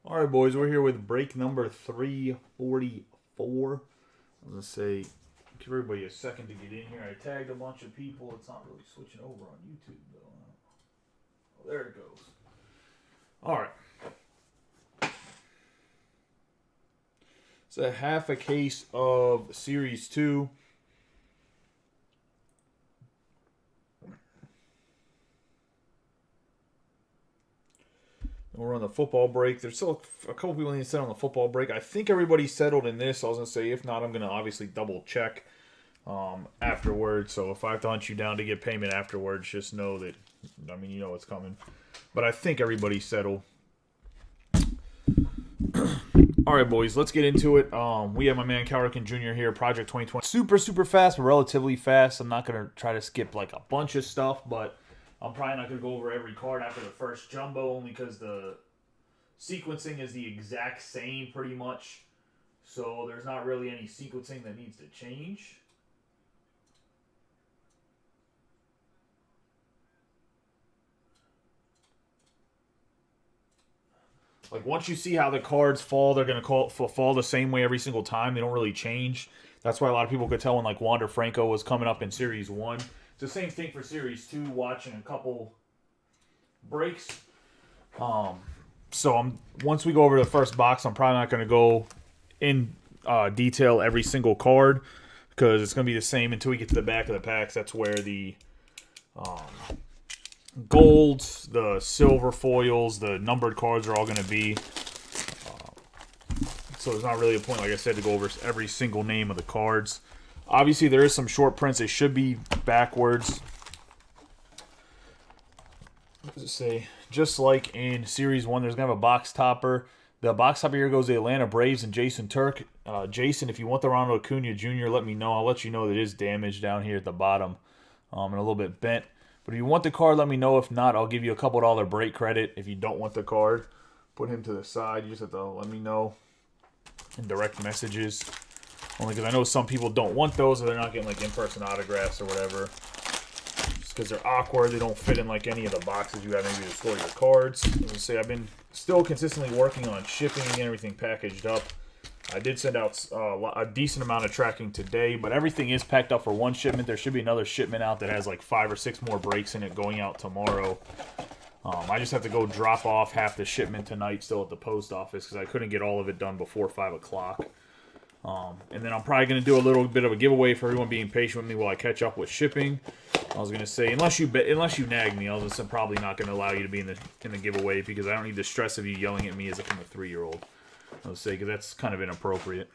All right, boys, we're here with break number 344. I'm going to say, give everybody a second to get in here. I tagged a bunch of people. It's not really switching over on YouTube, though. Oh, there it goes. All right. It's a half a case of Series 2. We're on the football break. There's still a couple people need to sit on the football break. I think everybody's settled in this. I was going to say, if not, I'm going to obviously double check afterwards. So if I have to hunt you down to get payment afterwards, just know that, you know what's coming. But I think everybody's settled. All right, boys, let's get into it. We have my man Calrican Jr. here, Project 2020. Super fast, but relatively fast. I'm not going to try to skip like a bunch of stuff, but I'm probably not going to go over every card after the first jumbo, only because the sequencing is the exact same pretty much. So there's not really any sequencing that needs to change. Like, once you see how the cards fall, they're going to fall the same way every single time. They don't really change. That's why a lot of people could tell when, like, Wander Franco was coming up in Series 1. It's the same thing for Series 2, watching a couple breaks. Once we go over the first box, I'm probably not going to go in detail every single card because it's going to be the same until we get to the back of the packs. That's where the golds, the silver foils, the numbered cards are all going to be. So there's not really a point, like I said, to go over every single name of the cards. Obviously, there is some short prints. They should be backwards. What does it say? Just like in Series 1, there's going to have a box topper. The box topper here goes the Atlanta Braves and Jason Turk. Jason, if you want the Ronald Acuna Jr., let me know. I'll let you know that it is damaged down here at the bottom and a little bit bent. But if you want the card, let me know. If not, I'll give you a couple $1 break credit. If you don't want the card, put him to the side. You just have to let me know in direct messages. Only because I know some people don't want those, or they're not getting like in-person autographs or whatever. Just because they're awkward, they don't fit in like any of the boxes you have maybe to store your cards. As I say, I've been still consistently working on shipping and everything packaged up. I did send out a decent amount of tracking today, but everything is packed up for one shipment. There should be another shipment out that has like 5 or 6 more breaks in it going out tomorrow. I just have to go drop off half the shipment tonight still at the post office because I couldn't get all of it done before 5 o'clock. And then I'm probably going to do a little bit of a giveaway for everyone being patient with me while I catch up with shipping. I was going to say, unless you nag me, I'm probably not going to allow you to be in the giveaway because I don't need the stress of you yelling at me as if I'm a 3-year-old. I would say, because that's kind of inappropriate.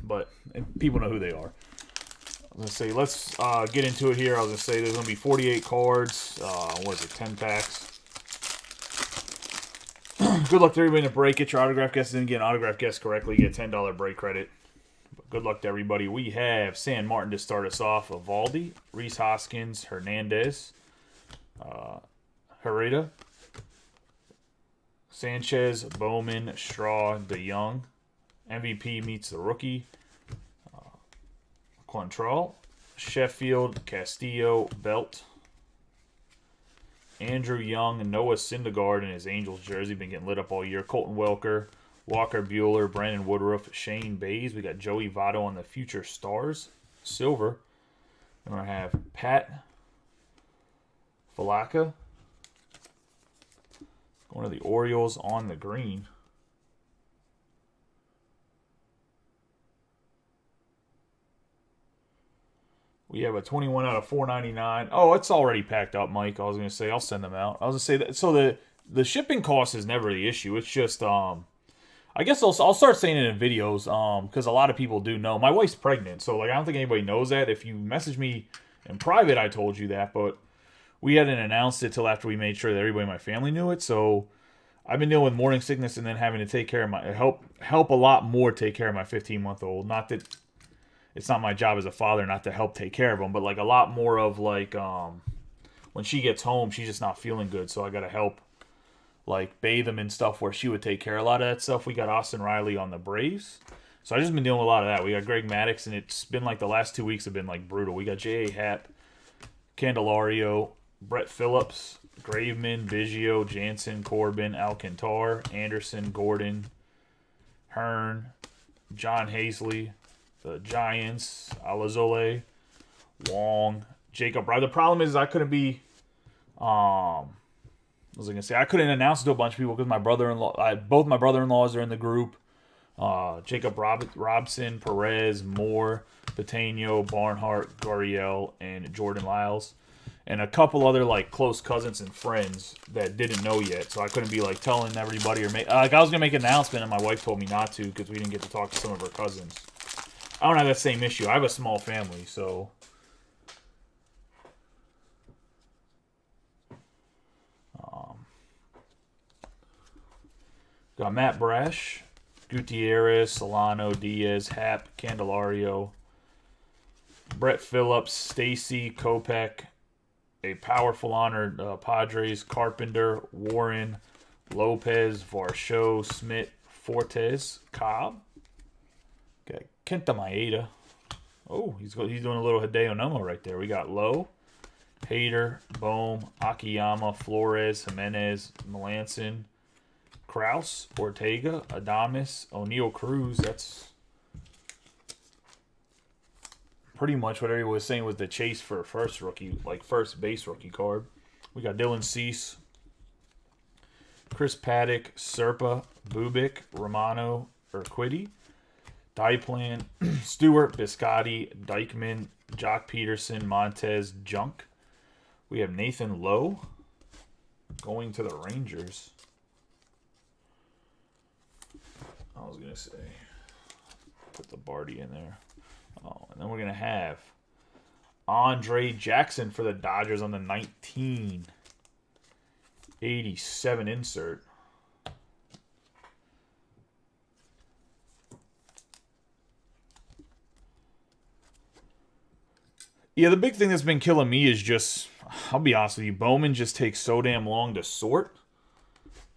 But people know who they are. I was going to say, let's get into it here. I was going to say there's going to be 48 cards. What is it, 10 packs? Good luck to everybody in the break. Get your autograph guesses in. Get an autograph guess correctly. Get a $10 break credit. But good luck to everybody. We have San Martin to start us off. Evaldi, Rhys Hoskins, Hernandez, Herrera, Sanchez, Bowman, Straw, DeYoung. MVP meets the rookie. Quantrill, Sheffield, Castillo, Belt. Andrew Young, Noah Syndergaard in his Angels jersey. Been getting lit up all year. Colton Welker, Walker Buehler, Brandon Woodruff, Shane Bays. We got Joey Votto on the Future Stars. Silver. Then we have Pat Falaka. Going to the Orioles on the green. We have a 21 out of 499. Oh, it's already packed up, Mike. I was going to say, I'll send them out. I was going to say that. So the shipping cost is never the issue. It's just, I guess I'll start saying it in videos because a lot of people do know. My wife's pregnant, so like I don't think anybody knows that. If you message me in private, I told you that, but we hadn't announced it till after we made sure that everybody in my family knew it. So I've been dealing with morning sickness and then having to take care of help a lot more take care of my 15-month-old. Not that it's not my job as a father not to help take care of him, but like a lot more of like when she gets home, she's just not feeling good, so I got to help like bathe him and stuff where she would take care of a lot of that stuff. We got Austin Riley on the Braves. So I just been dealing with a lot of that. We got Greg Maddux, and it's been like the last 2 weeks have been like brutal. We got J.A. Happ, Candelario, Brett Phillips, Graveman, Biggio, Jansen, Corbin, Alcantar, Anderson, Gordon, Hearn, John Hazley, the Giants, Alazole, Wong, Jacob. The problem is I couldn't be. What was I gonna say? I couldn't announce it to a bunch of people because my brother-in-law, both my brother-in-laws are in the group. Jacob Robson, Perez, Moore, Patino, Barnhart, Gurriel, and Jordan Lyles. And a couple other like close cousins and friends that didn't know yet, so I couldn't be like telling everybody or make like I was gonna make an announcement, and my wife told me not to because we didn't get to talk to some of her cousins. I don't have that same issue. I have a small family, so got Matt Brash, Gutierrez, Solano, Diaz, Happ, Candelario, Brett Phillips, Stacy, Kopech. A powerful honor, Padres, Carpenter, Warren, Lopez, Varsho, Smith, Fortes, Cobb. Okay, Kenta Maeda. Oh, he's doing a little Hideo Nomo right there. We got Lowe, Hader, Bohm, Akiyama, Flores, Jimenez, Melanson, Kraus, Ortega, Adames, O'Neal Cruz. That's pretty much what everyone was saying was the chase for first rookie, like first base rookie card. We got Dylan Cease, Chris Paddock, Serpa, Bubik, Romano, Urquidy, Dieplan, Stewart, Biscotti, Dykeman, Jock Peterson, Montez, Junk. We have Nathan Lowe going to the Rangers. I was going to say, put the Barty in there. Oh, and then we're going to have Andre Jackson for the Dodgers on the 1987 insert. Yeah, the big thing that's been killing me is just, I'll be honest with you, Bowman just takes so damn long to sort.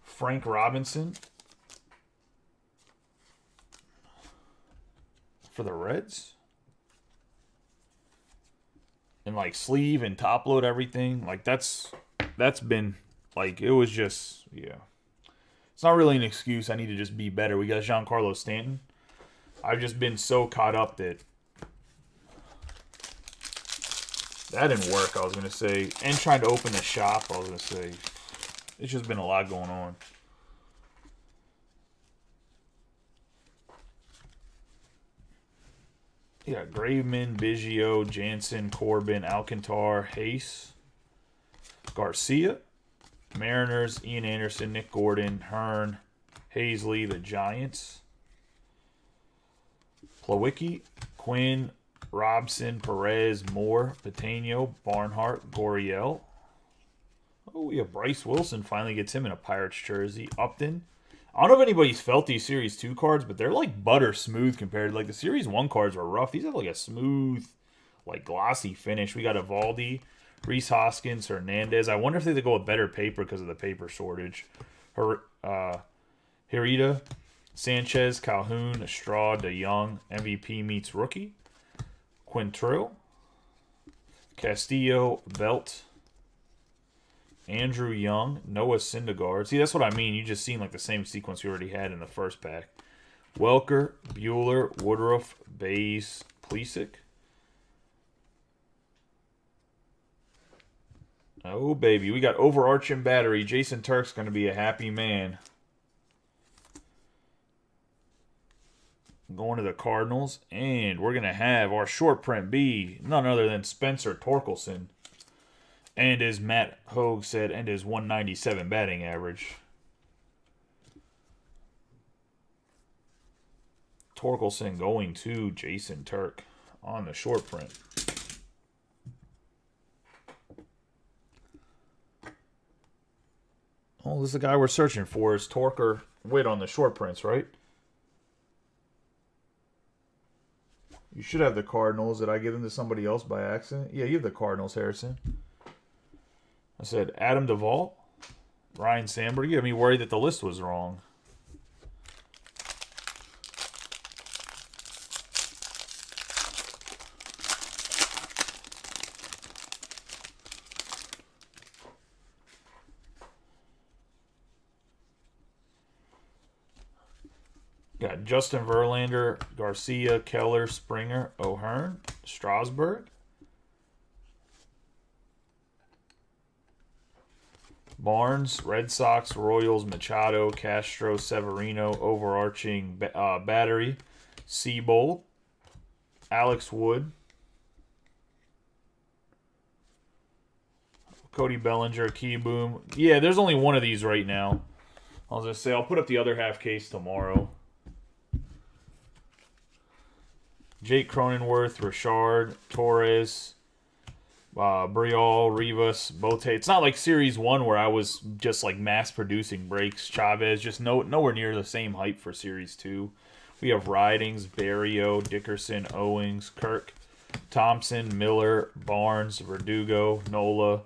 Frank Robinson for the Reds. And like sleeve and top load everything. Like that's been like it was just it's not really an excuse. I need to just be better. We got Giancarlo Stanton. I've just been so caught up that didn't work, I was gonna say. And trying to open the shop, I was gonna say. It's just been a lot going on. Yeah, Graveman, Biggio, Jansen, Corbin, Alcantar, Hayes, Garcia, Mariners, Ian Anderson, Nick Gordon, Hearn, Hazley, the Giants, Plawicki, Quinn, Robson, Perez, Moore, Patino, Barnhart, Gurriel. Oh, we have Bryce Wilson finally gets him in a Pirates jersey. Upton. I don't know if anybody's felt these Series 2 cards, but they're like butter smooth compared to like the Series 1 cards were rough. These have like a smooth, like glossy finish. We got Evaldi, Rhys Hoskins, Hernandez. I wonder if they go with better paper because of the paper shortage. Hirita, Sanchez, Calhoun, Estrada, DeYoung, MVP meets rookie. Quintrill, Castillo, Belt, Andrew Young, Noah Syndergaard. See, that's what I mean. You just seen like the same sequence you already had in the first pack. Welker, Bueller, Woodruff, Bays, Plesac. Oh, baby. We got overarching battery. Jason Turk's going to be a happy man. Going to the Cardinals. And we're going to have our short print be none other than Spencer Torkelson. And as Matt Hogue said, and his 197 batting average. Torkelson going to Jason Turk on the short print. Oh, this is the guy we're searching for. Is Torker Witt on the short prints, right? You should have the Cardinals. Did I give them to somebody else by accident? Yeah, you have the Cardinals, Harrison. I said Adam Duvall, Ryan Sandberg. You had me worried that the list was wrong. Got Justin Verlander, Garcia, Keller, Springer, O'Hearn, Strasburg. Barnes, Red Sox, Royals, Machado, Castro, Severino, overarching battery, Seabold, Alex Wood, Cody Bellinger, Keyboom. Yeah, there's only one of these right now. I'll just say I'll put up the other half case tomorrow. Jake Cronenworth, Richard, Torres, Brial, Rivas, Bote. It's not like Series 1 where I was just like mass producing breaks. Chavez, just nowhere near the same hype for Series 2. We have Ridings, Barrio, Dickerson, Owings, Kirk, Thompson, Miller, Barnes, Verdugo, Nola,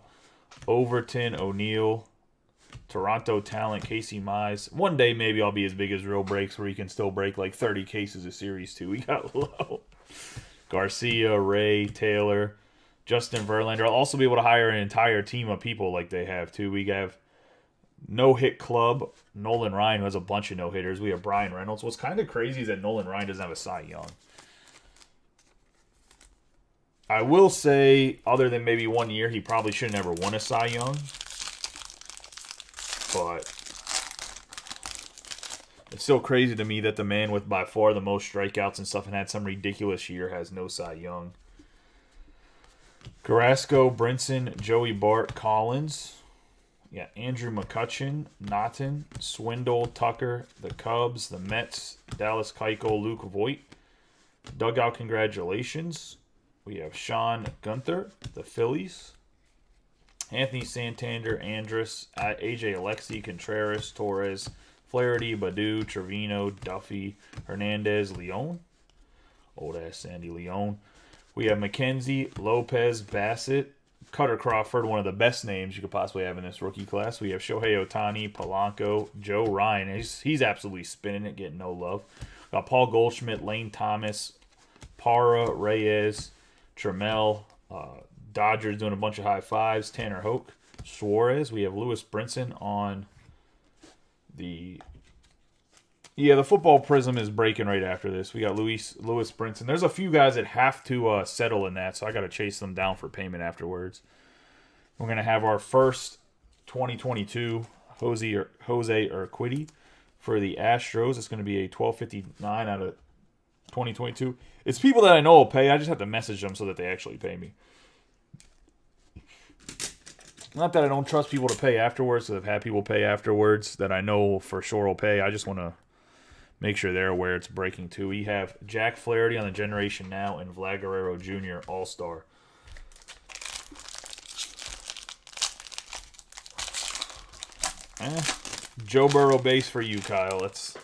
Overton, O'Neill, Toronto talent, Casey Mize. One day maybe I'll be as big as Real Breaks where you can still break like 30 cases of Series 2. We got low. Garcia, Ray, Taylor, Justin Verlander. I'll also be able to hire an entire team of people like they have too. We have No Hit Club, Nolan Ryan, who has a bunch of no hitters. We have Brian Reynolds. What's kind of crazy is that Nolan Ryan doesn't have a Cy Young. I will say, other than maybe 1 year, he probably should have never won a Cy Young. But it's still crazy to me that the man with by far the most strikeouts and stuff and had some ridiculous year has no Cy Young. Carrasco, Brinson, Joey Bart, Collins. Yeah, Andrew McCutchen, Naughton, Swindle, Tucker, the Cubs, the Mets, Dallas Keuchel, Luke Voigt. Dugout congratulations. We have Sean Gunther, the Phillies. Anthony Santander, Andrus, AJ Alexi, Contreras, Torres, Flaherty, Badu, Trevino, Duffy, Hernandez, Leon. Old ass Sandy Leon. We have McKenzie, Lopez, Bassett, Cutter Crawford, one of the best names you could possibly have in this rookie class. We have Shohei Ohtani, Polanco, Joe Ryan. He's absolutely spinning it, getting no love. We got Paul Goldschmidt, Lane Thomas, Para, Reyes, Trammell, Dodgers doing a bunch of high fives. Tanner Hoke, Suarez. We have Lewis Brinson on the... Yeah, the football prism is breaking right after this. We got Lewis Brinson. There's a few guys that have to settle in that, so I got to chase them down for payment afterwards. We're going to have our first 2022 Jose Urquidy for the Astros. It's going to be a 1259 out of 2022. It's people that I know will pay. I just have to message them so that they actually pay me. Not that I don't trust people to pay afterwards, so I've had people pay afterwards that I know for sure will pay. I just want to make sure they're aware it's breaking too. We have Jack Flaherty on the Generation Now and Vlad Guerrero Jr. All-Star. Joe Burrow base for you, Kyle. That's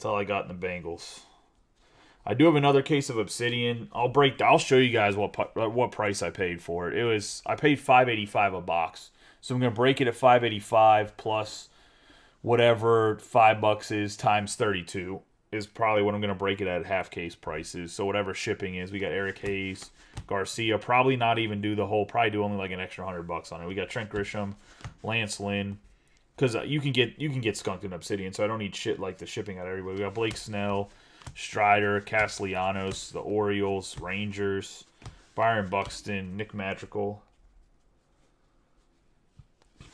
all I got in the Bengals. I do have another case of Obsidian. I'll show you guys what price I paid for it. I paid $5.85 a box. So I'm gonna break it at $5.85 plus whatever $5 is times 32 is probably what I'm gonna break it at half case prices. So whatever shipping is, we got Eric Hayes, Garcia. Probably not even do the whole. Probably do only like an extra $100 on it. We got Trent Grisham, Lance Lynn. Because you can get skunked in Obsidian, so I don't need shit like the shipping out everybody. We got Blake Snell, Strider, Castellanos, the Orioles, Rangers, Byron Buxton, Nick Madrigal.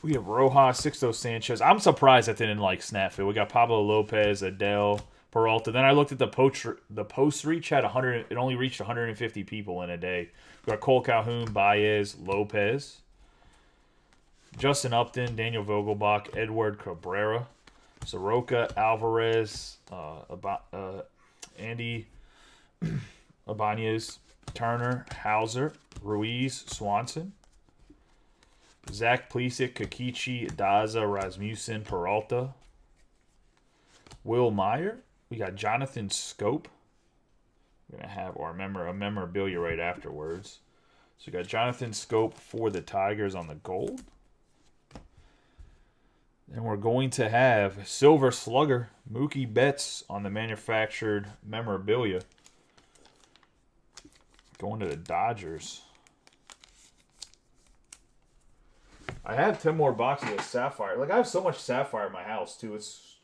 We have Rojas, Sixto Sanchez. I'm surprised that didn't like snap fit. We got Pablo Lopez, Adele, Peralta. Then I looked at the post reach had 100. It only reached 150 people in a day. We got Cole Calhoun, Baez, Lopez, Justin Upton, Daniel Vogelbach, Edward Cabrera, Soroka, Alvarez, Andy Ibanez, Turner, Hauser, Ruiz, Swanson, Zach Plesac, Kikichi, Daza, Rasmussen, Peralta, Will Meyer. We got Jonathan Scope. We're going to have our memorabilia right afterwards. So we got Jonathan Scope for the Tigers on the gold. And we're going to have Silver Slugger, Mookie Betts on the manufactured memorabilia. Going to the Dodgers. I have 10 more boxes of Sapphire. Like, I have so much Sapphire in my house, too. It's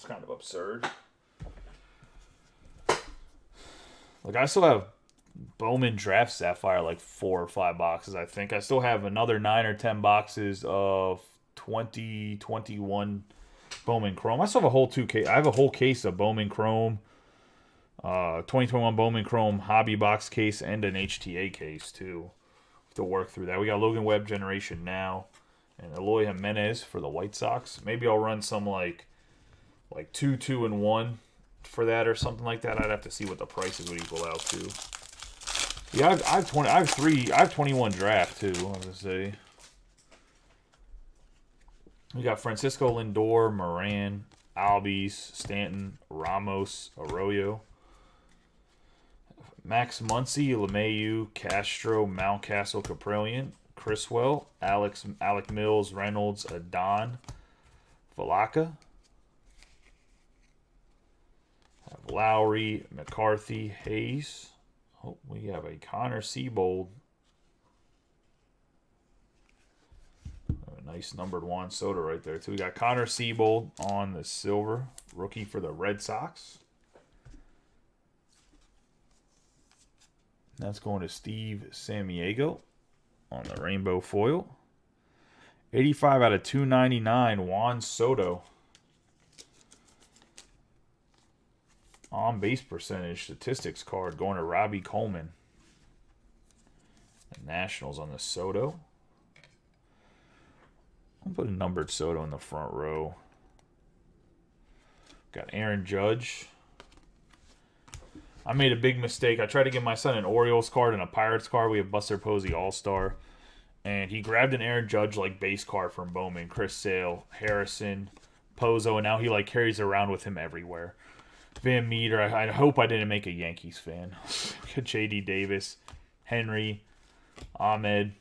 kind of absurd. Like, I still have Bowman Draft Sapphire, like 4 or 5 boxes, I think. I still have another 9 or 10 boxes of 2021 Bowman Chrome. I still have a whole 2K. I have a whole case of Bowman Chrome, 2021 Bowman Chrome hobby box case, and an HTA case, too, to work through that. We got Logan Webb Generation Now and Eloy Jimenez for the White Sox. Maybe I'll run some like 2, 2, and 1 for that or something like that. I'd have to see what the prices would equal out to. Yeah, I have 21 draft too. I was gonna say. We got Francisco Lindor, Moran, Albies, Stanton, Ramos, Arroyo, Max Muncy, LeMahieu, Castro, Mountcastle, Caprillion, Criswell, Alec Mills, Reynolds, Adon, Valaka, Lowry, McCarthy, Hayes. Oh, we have a Connor Seabold. A nice numbered Juan Soto right there, too. We got Connor Seabold on the silver. Rookie for the Red Sox. That's going to Steve Samiego on the rainbow foil. 85 out of 299, Juan Soto. On base percentage statistics card going to Robbie Coleman. The Nationals on the Soto. I'll put a numbered Soto in the front row. Got Aaron Judge. I made a big mistake. I tried to give my son an Orioles card and a Pirates card. We have Buster Posey All-Star. And he grabbed an Aaron Judge like base card from Bowman. Chris Sale, Harrison, Pozo, and now he like carries it around with him everywhere. Van Meter, I hope I didn't make a Yankees fan. J.D. Davis, Henry, Ahmed,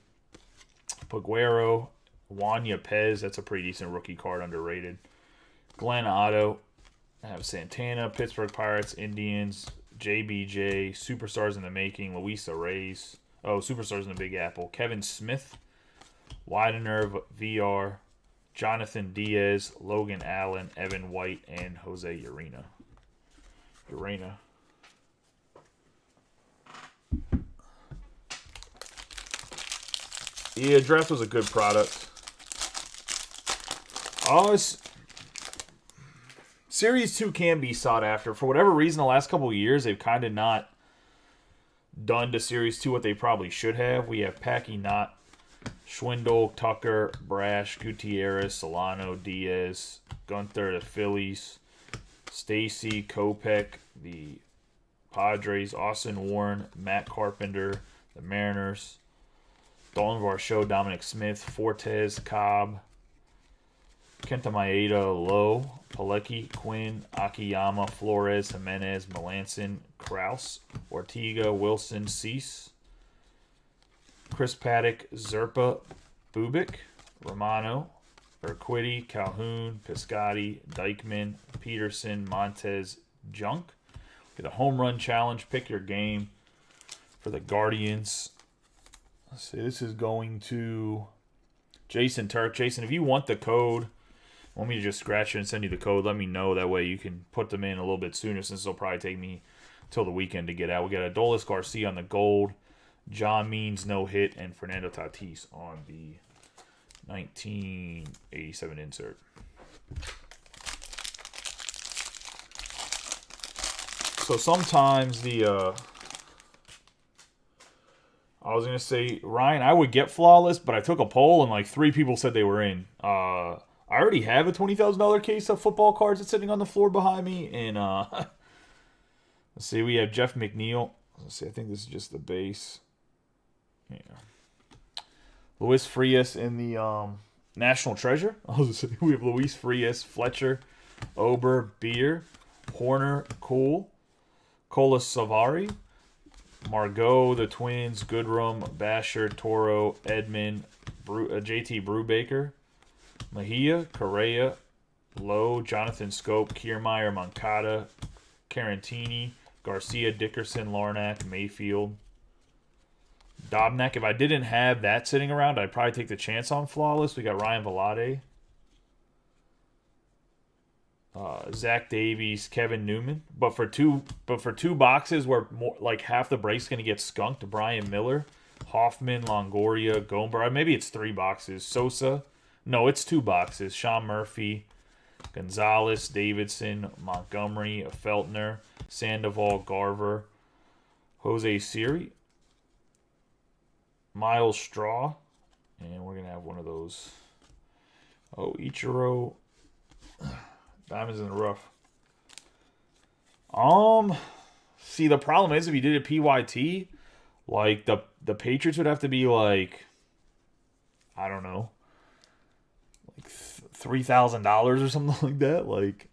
Paguero, Juan Yepez. That's a pretty decent rookie card, underrated. Glenn Otto. I have Santana, Pittsburgh Pirates, Indians, JBJ, Superstars in the Making, Luis Reyes. Oh, Superstars in the Big Apple. Kevin Smith, Widener, VR, Jonathan Diaz, Logan Allen, Evan White, and Jose Urena. Yeah, draft was a good product. Series 2 can be sought after. For whatever reason, the last couple of years, they've kind of not done to Series 2 what they probably should have. We have Packy Knott, Schwindel, Tucker, Brash, Gutierrez, Solano, Diaz, Gunther, the Phillies, Stacy, Kopech, the Padres, Austin Warren, Matt Carpenter, the Mariners, Dalton Varsho, Dominic Smith, Fortes, Cobb, Kenta Maeda, Lowe, Pilecki, Quinn, Akiyama, Flores, Jimenez, Melanson, Kraus, Ortega, Wilson, Cease, Chris Paddock, Zerpa, Bubik, Romano, Urquidy, Calhoun, Piscotti, Dykeman, Peterson, Montez, Junk. Get a home run challenge. Pick your game for the Guardians. Let's see. This is going to Jason Turk. Jason, if you want the code, want me to just scratch it and send you the code, let me know. That way you can put them in a little bit sooner, since it'll probably take me till the weekend to get out. We got Adolis Garcia on the gold, John Means no hit, and Fernando Tatis on the 1987 insert. So sometimes I was going to say, Ryan, I would get Flawless, but I took a poll and like 3 people said they were in. I already have a $20,000 case of football cards that's sitting on the floor behind me. And let's see, we have Jeff McNeil. Let's see, I think this is just the base. Yeah. Luis Frias in the National Treasure. We have Luis Frias, Fletcher, Ober, Beer, Horner, Cool, Cola Savari, Margot, the Twins, Goodrum, Basher, Toro, Edmund, JT Brubaker, Mejia, Correa, Lowe, Jonathan Scope, Kiermaier, Moncada, Carantini, Garcia, Dickerson, Larnack, Mayfield, Dobnak. If I didn't have that sitting around, I'd probably take the chance on Flawless. We got Ryan Velade. Zach Davies, Kevin Newman. But for two boxes where more like half the break's gonna get skunked, Brian Miller, Hoffman, Longoria, Gomber. Maybe it's 3 boxes. Sosa. No, it's 2 boxes. Sean Murphy, Gonzalez, Davidson, Montgomery, Feltner, Sandoval, Garver, Jose Siri, Miles Straw, and we're gonna have one of those. Oh, Ichiro. Diamonds in the rough. See, the problem is if you did a PYT, like the Patriots would have to be like, I don't know, like $3,000 or something like that. Like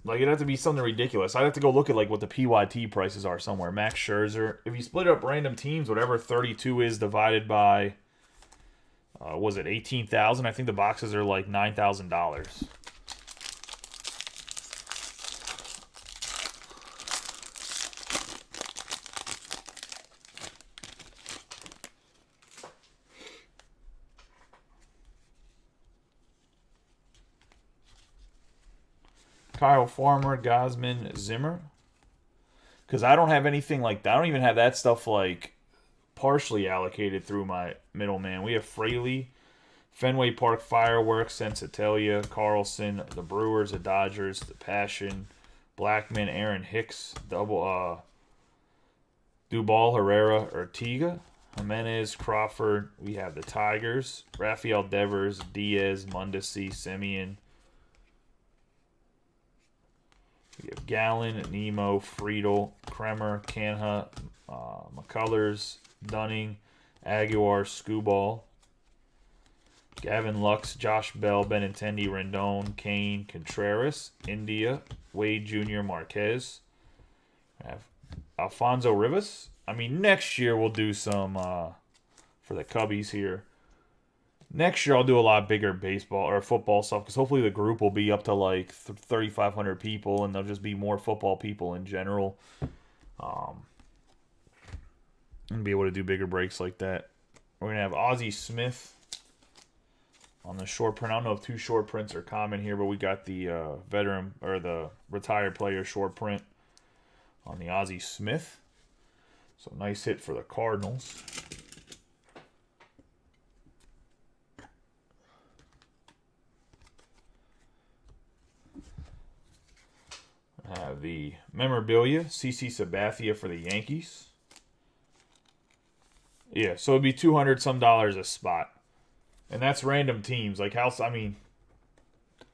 it'd have to be something ridiculous. I'd have to go look at like what the PYT prices are somewhere. Max Scherzer. If you split up random teams, whatever 32 is divided by, was it 18,000? I think the boxes are like $9,000. Kyle Farmer, Gosman, Zimmer. Because I don't have anything like that. I don't even have that stuff like partially allocated through my middleman. We have Fraley, Fenway Park Fireworks, Sensatalia, Carlson, the Brewers, the Dodgers, the Passion, Blackman, Aaron Hicks, Dubal, Herrera, Ortega, Jimenez, Crawford. We have the Tigers, Rafael Devers, Diaz, Mundesi, Semien. We have Gallen, Nemo, Friedel, Kremer, Canha, McCullers, Dunning, Aguilar, Skubal, Gavin Lux, Josh Bell, Benintendi, Rendon, Kane, Contreras, India, Wade Jr., Marquez. We have Alfonso Rivas. I mean, next year we'll do some for the Cubbies here. Next year I'll do a lot bigger baseball or football stuff because hopefully the group will be up to like 3,500 people and there'll just be more football people in general. And be able to do bigger breaks like that. We're going to have Ozzie Smith on the short print. I don't know if 2 short prints are common here, but we got the veteran or the retired player short print on the Ozzie Smith. So nice hit for the Cardinals. Have the memorabilia, CC Sabathia for the Yankees. Yeah, so it'd be $200 some a spot. And that's random teams. Like how, I mean,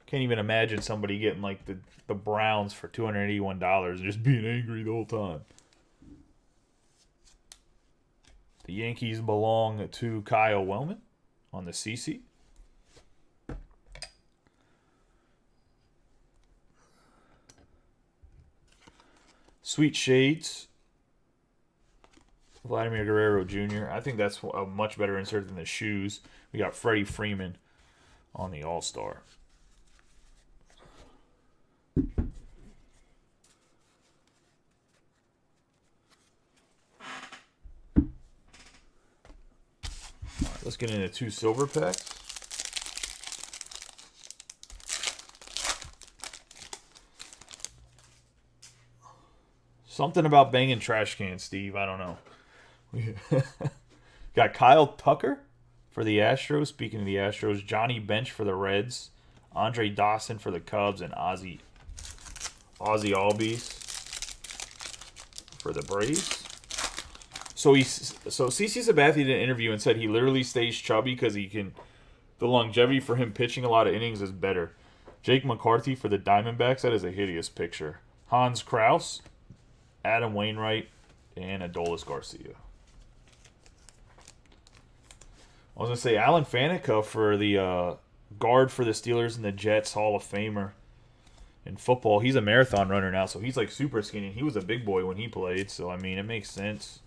can't even imagine somebody getting like the Browns for $281 and just being angry the whole time. The Yankees belong to Kyle Wellman on the CC. Sweet Shades, Vladimir Guerrero Jr. I think that's a much better insert than the shoes. We got Freddie Freeman on the All-Star. All right, let's get into 2 silver packs. Something about banging trash cans, Steve. I don't know. Got Kyle Tucker for the Astros. Speaking of the Astros, Johnny Bench for the Reds, Andre Dawson for the Cubs, and Ozzie Albies for the Braves. So CC Sabathia did an interview and said he literally stays chubby because the longevity for him pitching a lot of innings is better. Jake McCarthy for the Diamondbacks. That is a hideous picture. Hans Kraus, Adam Wainwright, and Adolis Garcia. I was going to say Alan Faneca for the guard for the Steelers and the Jets, Hall of Famer in football. He's a marathon runner now, so he's like super skinny. He was a big boy when he played, so I mean, it makes sense.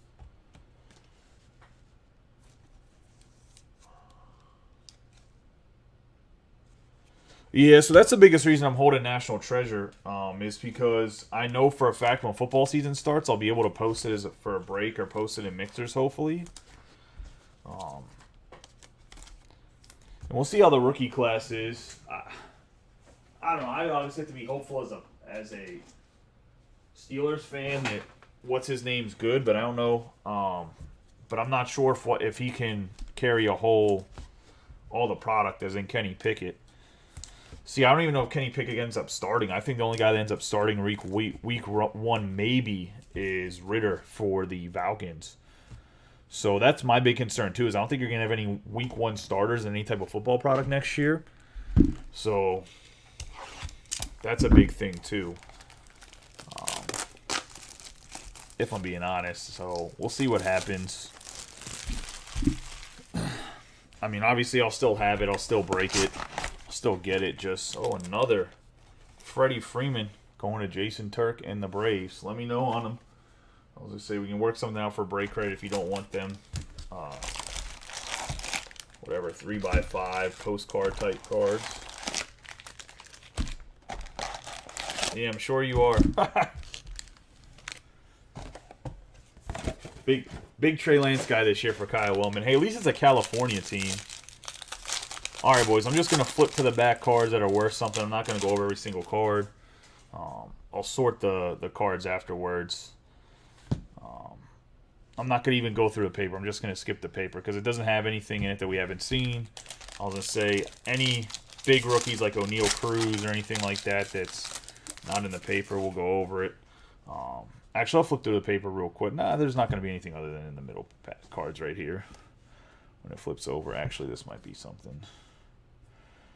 Yeah, so that's the biggest reason I'm holding National Treasure is because I know for a fact when football season starts, I'll be able to post it for a break or post it in mixers, hopefully. And we'll see how the rookie class is. I don't know. I obviously have to be hopeful as a Steelers fan that what's his name's good, but I don't know. But I'm not sure if he can carry all the product as in Kenny Pickett. See, I don't even know if Kenny Pickett ends up starting. I think the only guy that ends up starting week one maybe is Ritter for the Falcons. So that's my big concern too. Is I don't think you're gonna have any week one starters in any type of football product next year. So that's a big thing too. If I'm being honest, so we'll see what happens. I mean, obviously, I'll still have it. I'll still break it. I'll still get it. Just another Freddie Freeman going to Jason Turk and the Braves. Let me know on them. I was gonna say we can work something out for break credit if you don't want them. Whatever, 3x5 postcard type cards. Yeah, I'm sure you are. Big Trey Lance guy this year for Kyle Wellman. Hey, at least it's a California team. All right, boys. I'm just going to flip to the back cards that are worth something. I'm not going to go over every single card. I'll sort the cards afterwards. I'm not going to even go through the paper. I'm just going to skip the paper because it doesn't have anything in it that we haven't seen. I'll just say any big rookies like O'Neal Cruz or anything like that that's not in the paper, we'll go over it. Actually, I'll flip through the paper real quick. Nah, there's not going to be anything other than in the middle cards right here. When it flips over, actually, this might be something.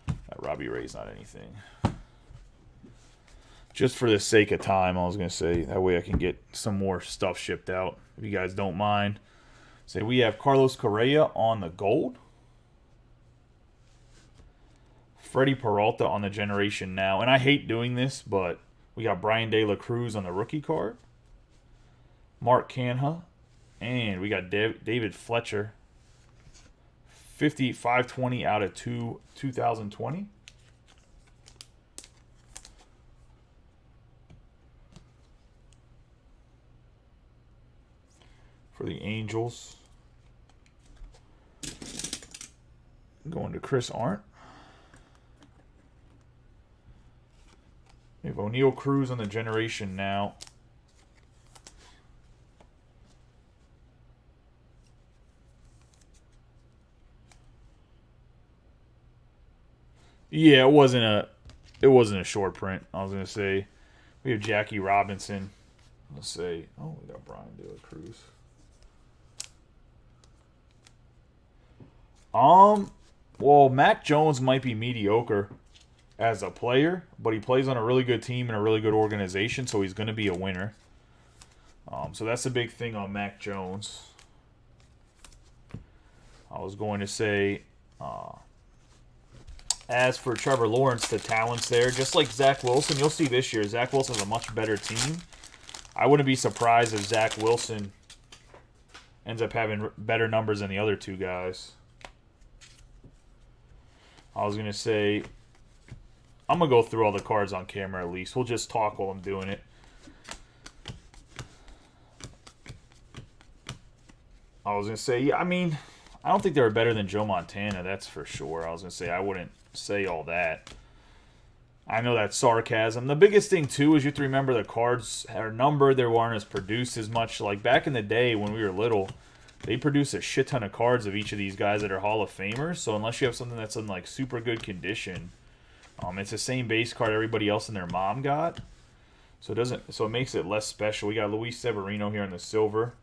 That Robbie Ray's not anything. Just for the sake of time, I was going to say, that way I can get some more stuff shipped out, if you guys don't mind. Say we have Carlos Correa on the gold. Freddie Peralta on the Generation Now. And I hate doing this, but we got Brian De La Cruz on the rookie card. Mark Canha. And we got David Fletcher. 520 out of 2020. For the Angels. Going to Chris Arndt. We have O'Neal Cruz on the Generation Now. Yeah, it wasn't a short print. I was gonna say we have Jackie Robinson. Let's say, we got Brian De La Cruz. Well, Mac Jones might be mediocre as a player, but he plays on a really good team and a really good organization, so he's going to be a winner. So that's a big thing on Mac Jones. I was going to say, as for Trevor Lawrence, the talent's there. Just like Zach Wilson, you'll see this year, Zach Wilson's a much better team. I wouldn't be surprised if Zach Wilson ends up having better numbers than the other two guys. I was going to say, I'm going to go through all the cards on camera at least. We'll just talk while I'm doing it. I was going to say, I mean, I don't think they were better than Joe Montana, that's for sure. I was going to say, I wouldn't say all that. I know that's sarcasm. The biggest thing, too, is you have to remember the cards are numbered. They weren't as produced as much. Like back in the day when we were little, they produce a shit ton of cards of each of these guys that are Hall of Famers. So unless you have something that's in like super good condition, it's the same base card everybody else and their mom got. So it makes it less special. We got Luis Severino here in the silver.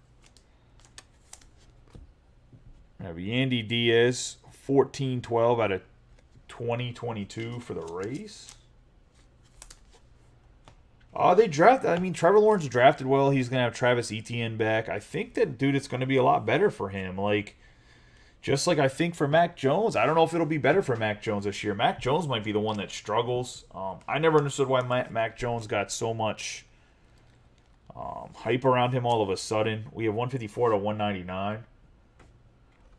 We have Yandy Diaz, 14-12 out of 2022 for the Rays. Trevor Lawrence drafted well. He's going to have Travis Etienne back. I think that, dude, it's going to be a lot better for him. Just like I think for Mac Jones. I don't know if it'll be better for Mac Jones this year. Mac Jones might be the one that struggles. I never understood why Mac Jones got so much hype around him all of a sudden. We have 154 to 199.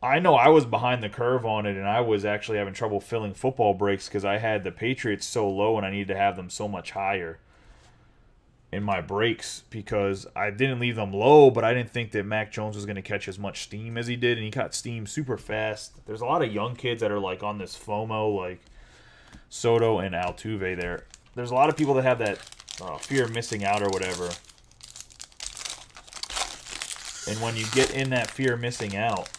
I know I was behind the curve on it, and I was actually having trouble filling football breaks because I had the Patriots so low and I needed to have them so much higher. in my breaks because I didn't leave them low, but I didn't think that Mac Jones was going to catch as much steam as he did, and he caught steam super fast. There's a lot of young kids that are like on this FOMO, like Soto and Altuve there. There's a lot of people that have that fear of missing out or whatever. And when you get in that fear of missing out,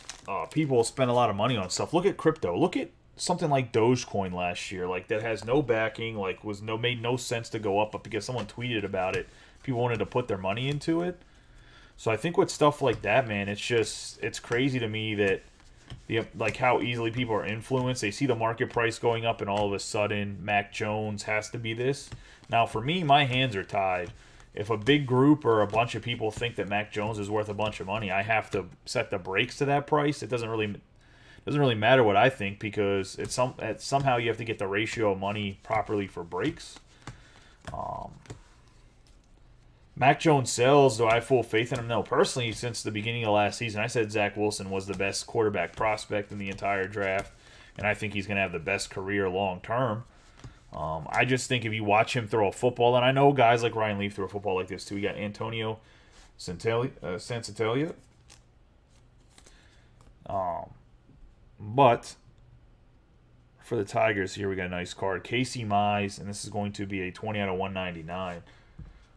people spend a lot of money on stuff. Look at crypto. Look at something like Dogecoin last year, like that has no backing, like made no sense to go up, but because someone tweeted about it, people wanted to put their money into it. So I think with stuff like that, man, it's crazy to me that like how easily people are influenced. They see the market price going up, and all of a sudden, Mac Jones has to be this. Now, for me, my hands are tied. If a big group or a bunch of people think that Mac Jones is worth a bunch of money, I have to set the brakes to that price. It doesn't really matter what I think because somehow you have to get the ratio of money properly for breaks. Mac Jones sells. Do I have full faith in him? No. Personally, since the beginning of last season, I said Zach Wilson was the best quarterback prospect in the entire draft, and I think he's going to have the best career long term. I just think if you watch him throw a football, and I know guys like Ryan Leaf throw a football like this too. We got Antonio Sansatellia. But for the Tigers here, we got a nice card. Casey Mize, and this is going to be a 20 out of 199.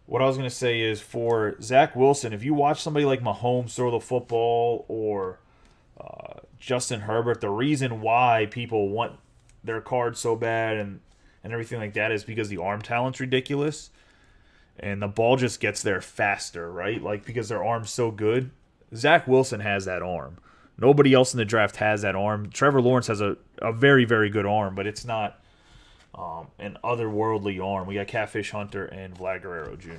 What I was going to say is for Zach Wilson, if you watch somebody like Mahomes throw the football or Justin Herbert, the reason why people want their card so bad and everything like that is because the arm talent's ridiculous. And the ball just gets there faster, right? Like because their arm's so good. Zach Wilson has that arm. Nobody else in the draft has that arm. Trevor Lawrence has a very, very good arm, but it's not an otherworldly arm. We got Catfish Hunter and Vlad Guerrero Jr.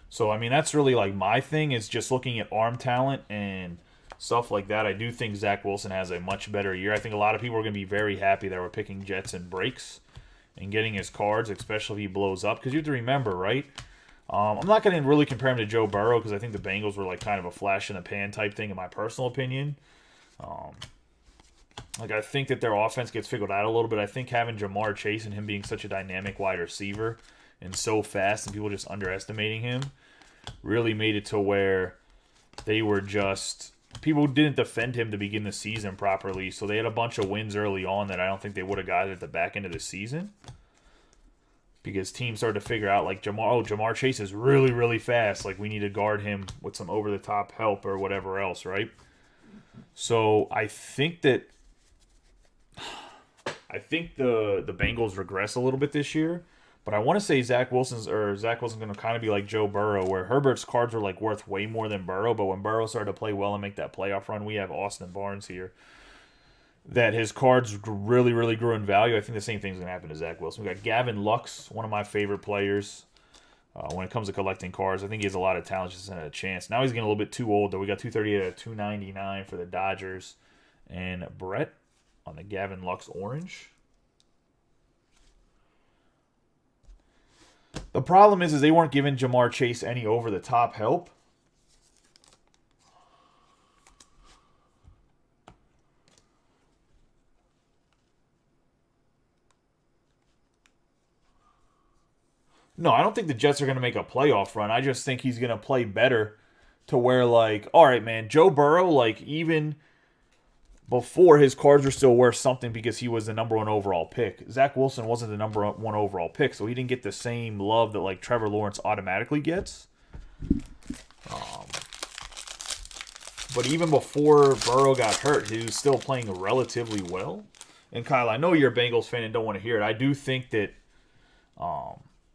So, I mean, that's really like my thing is just looking at arm talent and stuff like that. I do think Zach Wilson has a much better year. I think a lot of people are going to be very happy that we're picking Jets and breaks and getting his cards, especially if he blows up. Because you have to remember, right? I'm not going to really compare him to Joe Burrow because I think the Bengals were like kind of a flash in the pan type thing in my personal opinion. Like I think that their offense gets figured out a little bit. I think having Jamar Chase and him being such a dynamic wide receiver and so fast and people just underestimating him really made it to where they were just... People didn't defend him to begin the season properly, so they had a bunch of wins early on that I don't think they would have got at the back end of the season. Because teams started to figure out, like, Jamar Chase is really, really fast. Like, we need to guard him with some over-the-top help or whatever else, right? So, I think that... I think the Bengals regress a little bit this year. But I want to say Zach Wilson's going to kind of be like Joe Burrow, where Herbert's cards were like worth way more than Burrow. But when Burrow started to play well and make that playoff run, we have Austin Barnes here. That his cards really, really grew in value. I think the same thing's going to happen to Zach Wilson. We got Gavin Lux, one of my favorite players when it comes to collecting cards. I think he has a lot of talent, just a chance. Now he's getting a little bit too old, though. We got 238 out of 299 for the Dodgers. And Brett on the Gavin Lux orange. The problem is they weren't giving Jamar Chase any over-the-top help. No, I don't think the Jets are going to make a playoff run. I just think he's going to play better to where, like, all right, man, Joe Burrow, like, even before his cards were still worth something because he was the number one overall pick. Zach Wilson wasn't the number one overall pick, so he didn't get the same love that like Trevor Lawrence automatically gets. But even before Burrow got hurt, he was still playing relatively well. And Kyle, I know you're a Bengals fan and don't want to hear it. I do think that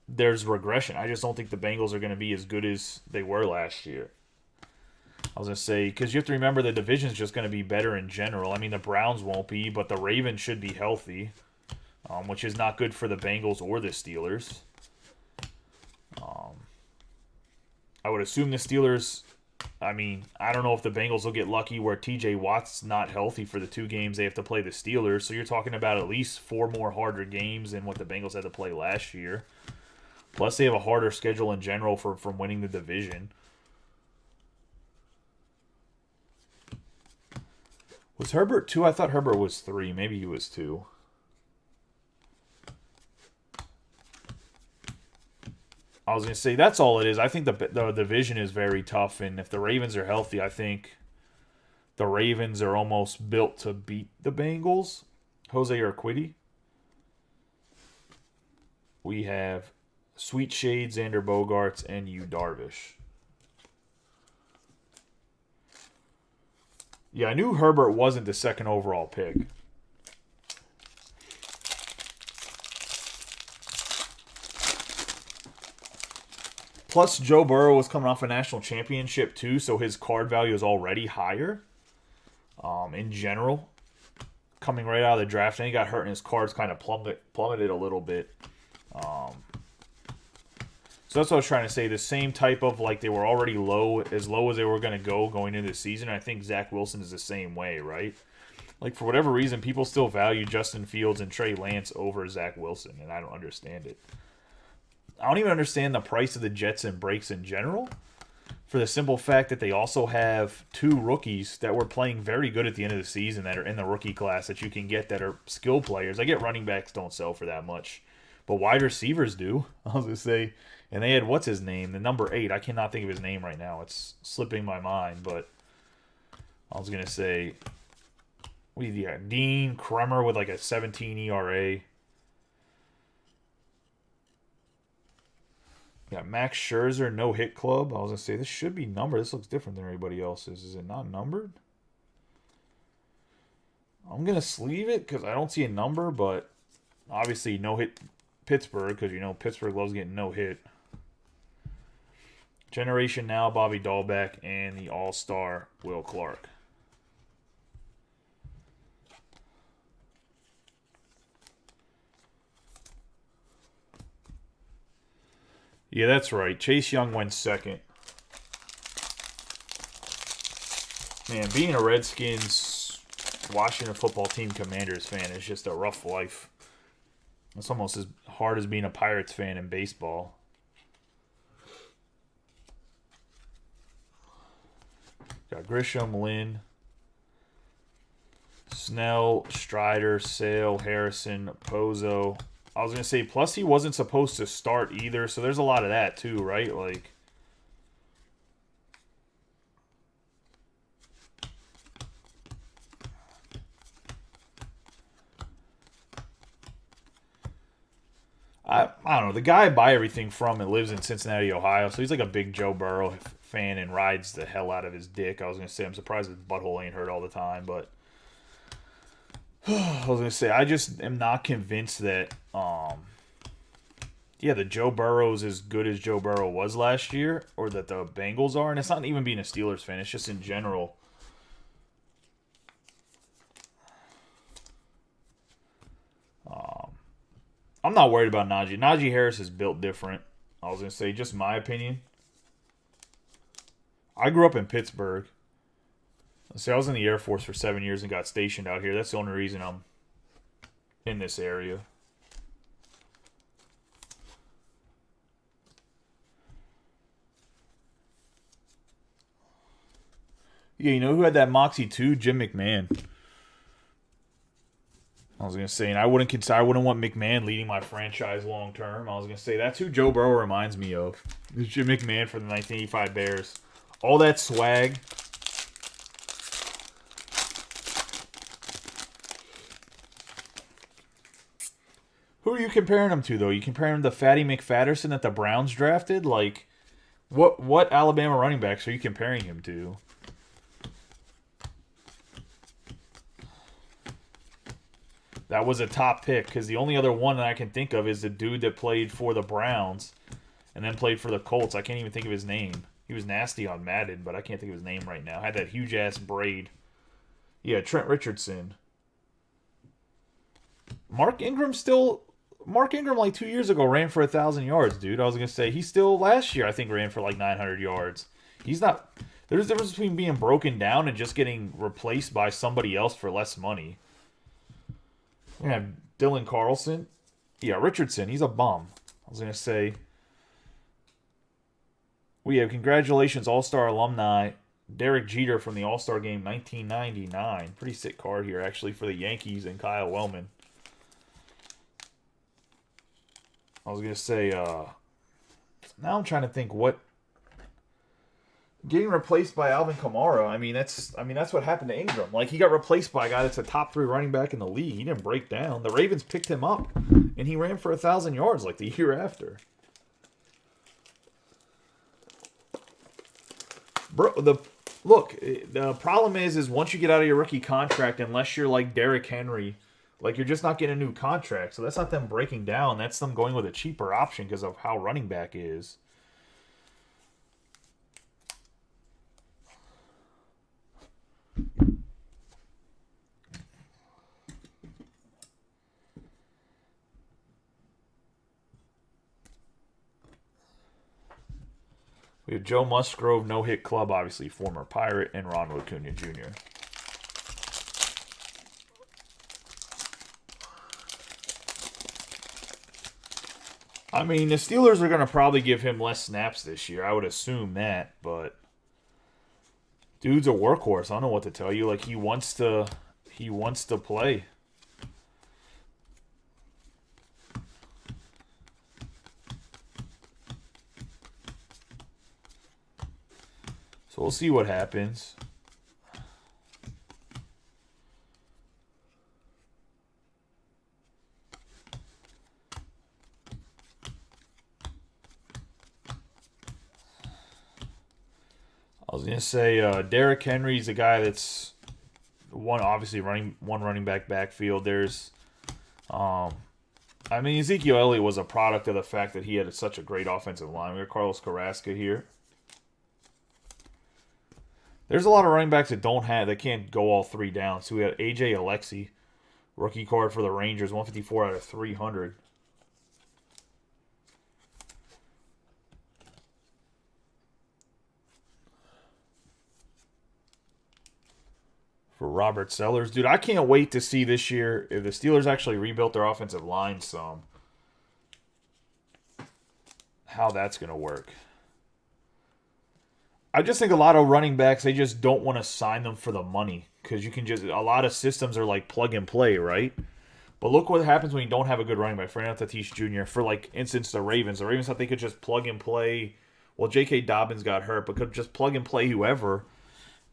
there's regression. I just don't think the Bengals are going to be as good as they were last year. I was going to say, because you have to remember the division's just going to be better in general. I mean, the Browns won't be, but the Ravens should be healthy, which is not good for the Bengals or the Steelers. I would assume the Steelers, I mean, I don't know if the Bengals will get lucky where TJ Watt's not healthy for the 2 games they have to play the Steelers. So you're talking about at least 4 more harder games than what the Bengals had to play last year. Plus, they have a harder schedule in general from winning the division. Was Herbert 2? I thought Herbert was 3. Maybe he was 2. I was going to say, that's all it is. I think the division is very tough, and if the Ravens are healthy, I think the Ravens are almost built to beat the Bengals. Jose Urquidy. We have Sweet Shade, Xander Bogaerts, and Yu Darvish. Yeah, I knew Herbert wasn't the second overall pick. Plus, Joe Burrow was coming off a national championship, too, so his card value is already higher in general. Coming right out of the draft, and he got hurt, and his cards kind of plummeted a little bit. So that's what I was trying to say. The same type of, like, they were already low as they were going to go going into the season. I think Zach Wilson is the same way, right? Like, for whatever reason, people still value Justin Fields and Trey Lance over Zach Wilson, and I don't understand it. I don't even understand the price of the Jets and breaks in general, for the simple fact that they also have 2 rookies that were playing very good at the end of the season that are in the rookie class that you can get that are skill players. I get running backs don't sell for that much, but wide receivers do. I was going to say, and they had, what's his name? The number 8. I cannot think of his name right now. It's slipping my mind, but I was going to say, Dean Kremer with like a 17 ERA. Yeah, Max Scherzer, no hit club. I was going to say, this should be numbered. This looks different than everybody else's. Is it not numbered? I'm going to sleeve it because I don't see a number, but obviously no hit Pittsburgh because, you know, Pittsburgh loves getting no hit. Generation Now, Bobby Dahlbeck, and the All-Star Will Clark. Yeah, that's right. Chase Young went second. Man, being a Redskins Washington Football Team Commanders fan is just a rough life. It's almost as hard as being a Pirates fan in baseball. Got Grisham, Lynn, Snell, Strider, Sale, Harrison, Pozo. I was going to say, plus he wasn't supposed to start either, so there's a lot of that too, right? Like, I don't know. The guy I buy everything from and lives in Cincinnati, Ohio, so he's like a big Joe Burrow fan and rides the hell out of his dick. I was going to say, I'm surprised his butthole ain't hurt all the time, but I was going to say, I just am not convinced that, the Joe Burrow's as good as Joe Burrow was last year, or that the Bengals are, and it's not even being a Steelers fan, it's just in general. I'm not worried about Najee. Najee Harris is built different. I was going to say, just my opinion. I grew up in Pittsburgh. See, I was in the Air Force for 7 years and got stationed out here. That's the only reason I'm in this area. Yeah, you know who had that moxie too? Jim McMahon. I was gonna say, and I wouldn't want McMahon leading my franchise long term. I was gonna say that's who Joe Burrow reminds me of. It's Jim McMahon for the 1985 Bears. All that swag. Who are you comparing him to, though? You comparing him to Fatty McFatterson that the Browns drafted? Like, what Alabama running backs are you comparing him to? That was a top pick, because the only other one that I can think of is the dude that played for the Browns and then played for the Colts. I can't even think of his name. He was nasty on Madden, but I can't think of his name right now. Had that huge-ass braid. Yeah, Trent Richardson. Mark Ingram like 2 years ago ran for 1,000 yards, dude. I was going to say, he still last year I think ran for like 900 yards. He's not... There's a difference between being broken down and just getting replaced by somebody else for less money. We have Dylan Carlson. Yeah, Richardson. He's a bum. I was going to say... We have congratulations, All-Star alumni, Derek Jeter from the All-Star Game 1999. Pretty sick card here, actually, for the Yankees and Kyle Wellman. I was going to say, now I'm trying to think what... Getting replaced by Alvin Kamara, I mean that's what happened to Ingram. Like, he got replaced by a guy that's a top 3 running back in the league. He didn't break down. The Ravens picked him up, and he ran for 1,000 yards like the year after. Bro, the problem is once you get out of your rookie contract, unless you're like Derrick Henry, like, you're just not getting a new contract. So that's not them breaking down. That's them going with a cheaper option because of how running back is. We have Joe Musgrove, no-hit club, obviously, former Pirate, and Ronald Acuna Jr. I mean, the Steelers are going to probably give him less snaps this year. I would assume that, but dude's a workhorse. I don't know what to tell you. Like, he wants to play. So we'll see what happens. I was gonna say Derrick Henry's a guy that's obviously running running back backfield. There's, I mean, Ezekiel Elliott was a product of the fact that he had such a great offensive line. We got Carlos Carrasco here. There's a lot of running backs that can't go all 3 down. So we had AJ Alexi, rookie card for the Rangers, 154 out of 300. For Robert Sellers. Dude, I can't wait to see this year if the Steelers actually rebuilt their offensive line some. How that's going to work. I just think a lot of running backs, they just don't want to sign them for the money. Because a lot of systems are like plug and play, right? But look what happens when you don't have a good running back. Fernando Tatis Jr. For, like, instance, the Ravens. The Ravens thought they could just plug and play. Well, J.K. Dobbins got hurt, but could just plug and play whoever.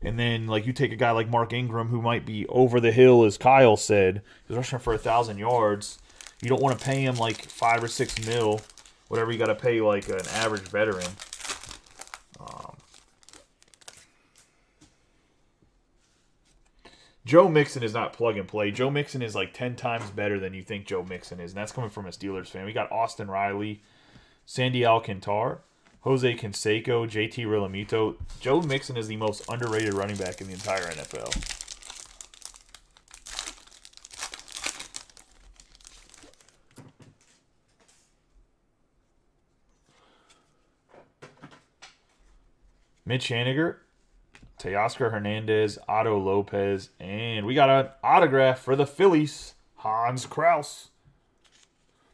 And then, like, you take a guy like Mark Ingram, who might be over the hill, as Kyle said. He's rushing for 1,000 yards. You don't want to pay him, like, $5 or $6 mil. Whatever you got to pay, like, an average veteran. Joe Mixon is not plug and play. Joe Mixon is like 10 times better than you think Joe Mixon is. And that's coming from a Steelers fan. We got Austin Riley, Sandy Alcantara, Jose Canseco, JT Realmuto. Joe Mixon is the most underrated running back in the entire NFL. Mitch Haniger, Teoscar Hernandez, Otto Lopez, and we got an autograph for the Phillies, Hans Kraus.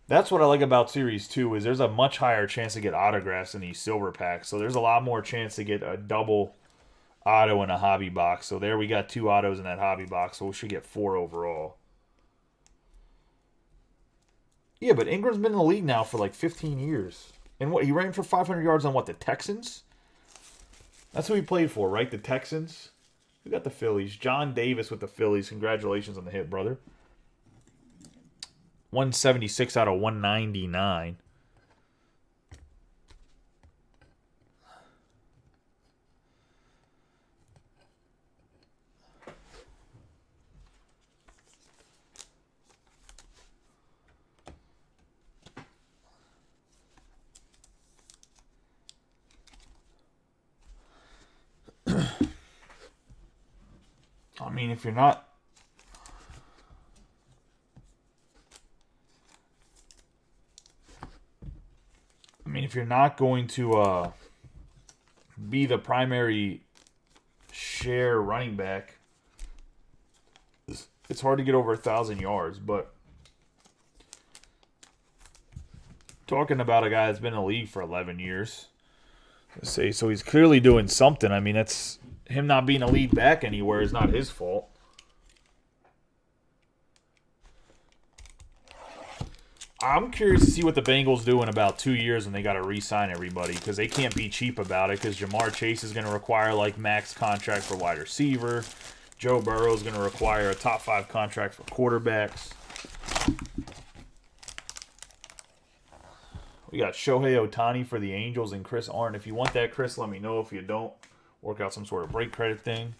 That's what I like about Series 2 is there's a much higher chance to get autographs in these silver packs. So there's a lot more chance to get a double auto in a hobby box. So there we got 2 autos in that hobby box, so we should get 4 overall. Yeah, but Ingram's been in the league now for like 15 years. And what, he ran for 500 yards on what, the Texans? That's who he played for, right? The Texans. We got the Phillies. John Davis with the Phillies. Congratulations on the hit, brother. 176 out of 199. I mean, if you're not... if you're not going to be the primary share running back, it's hard to get over 1,000 yards. But talking about a guy that's been in the league for 11 years, let's say, so he's clearly doing something. I mean, that's him not being a lead back anywhere is not his fault. I'm curious to see what the Bengals do in about 2 years when they got to re-sign everybody, because they can't be cheap about it, because Jamar Chase is going to require like max contract for wide receiver. Joe Burrow is going to require a top 5 contract for quarterbacks. We got Shohei Ohtani for the Angels and Chris Arndt. If you want that, Chris, let me know. If you don't, work out some sort of break credit thing.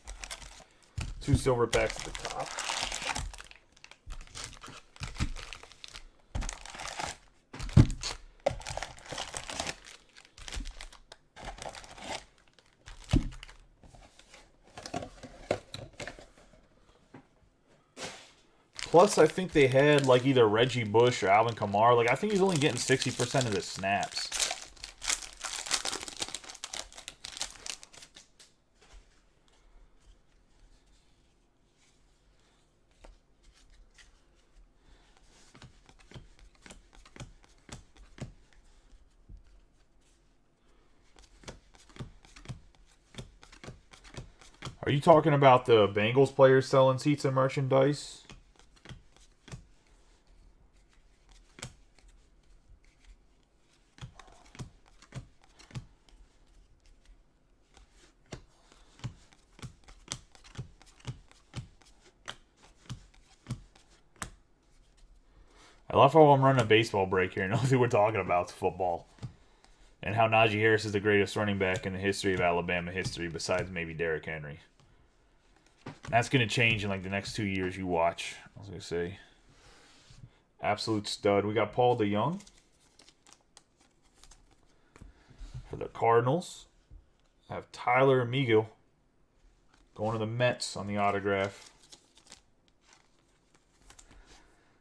2 silver packs at the top. Plus, I think they had like either Reggie Bush or Alvin Kamara. Like, I think he's only getting 60% of the snaps. Are you talking about the Bengals players selling seats and merchandise? I love how I'm running a baseball break here and nothing we're talking about is football. And how Najee Harris is the greatest running back in the history of Alabama history, besides maybe Derrick Henry. That's going to change in like the next 2 years. You watch. I was going to say. Absolute stud. We got Paul DeYoung for the Cardinals. I have Tyler Amigo going to the Mets on the autograph.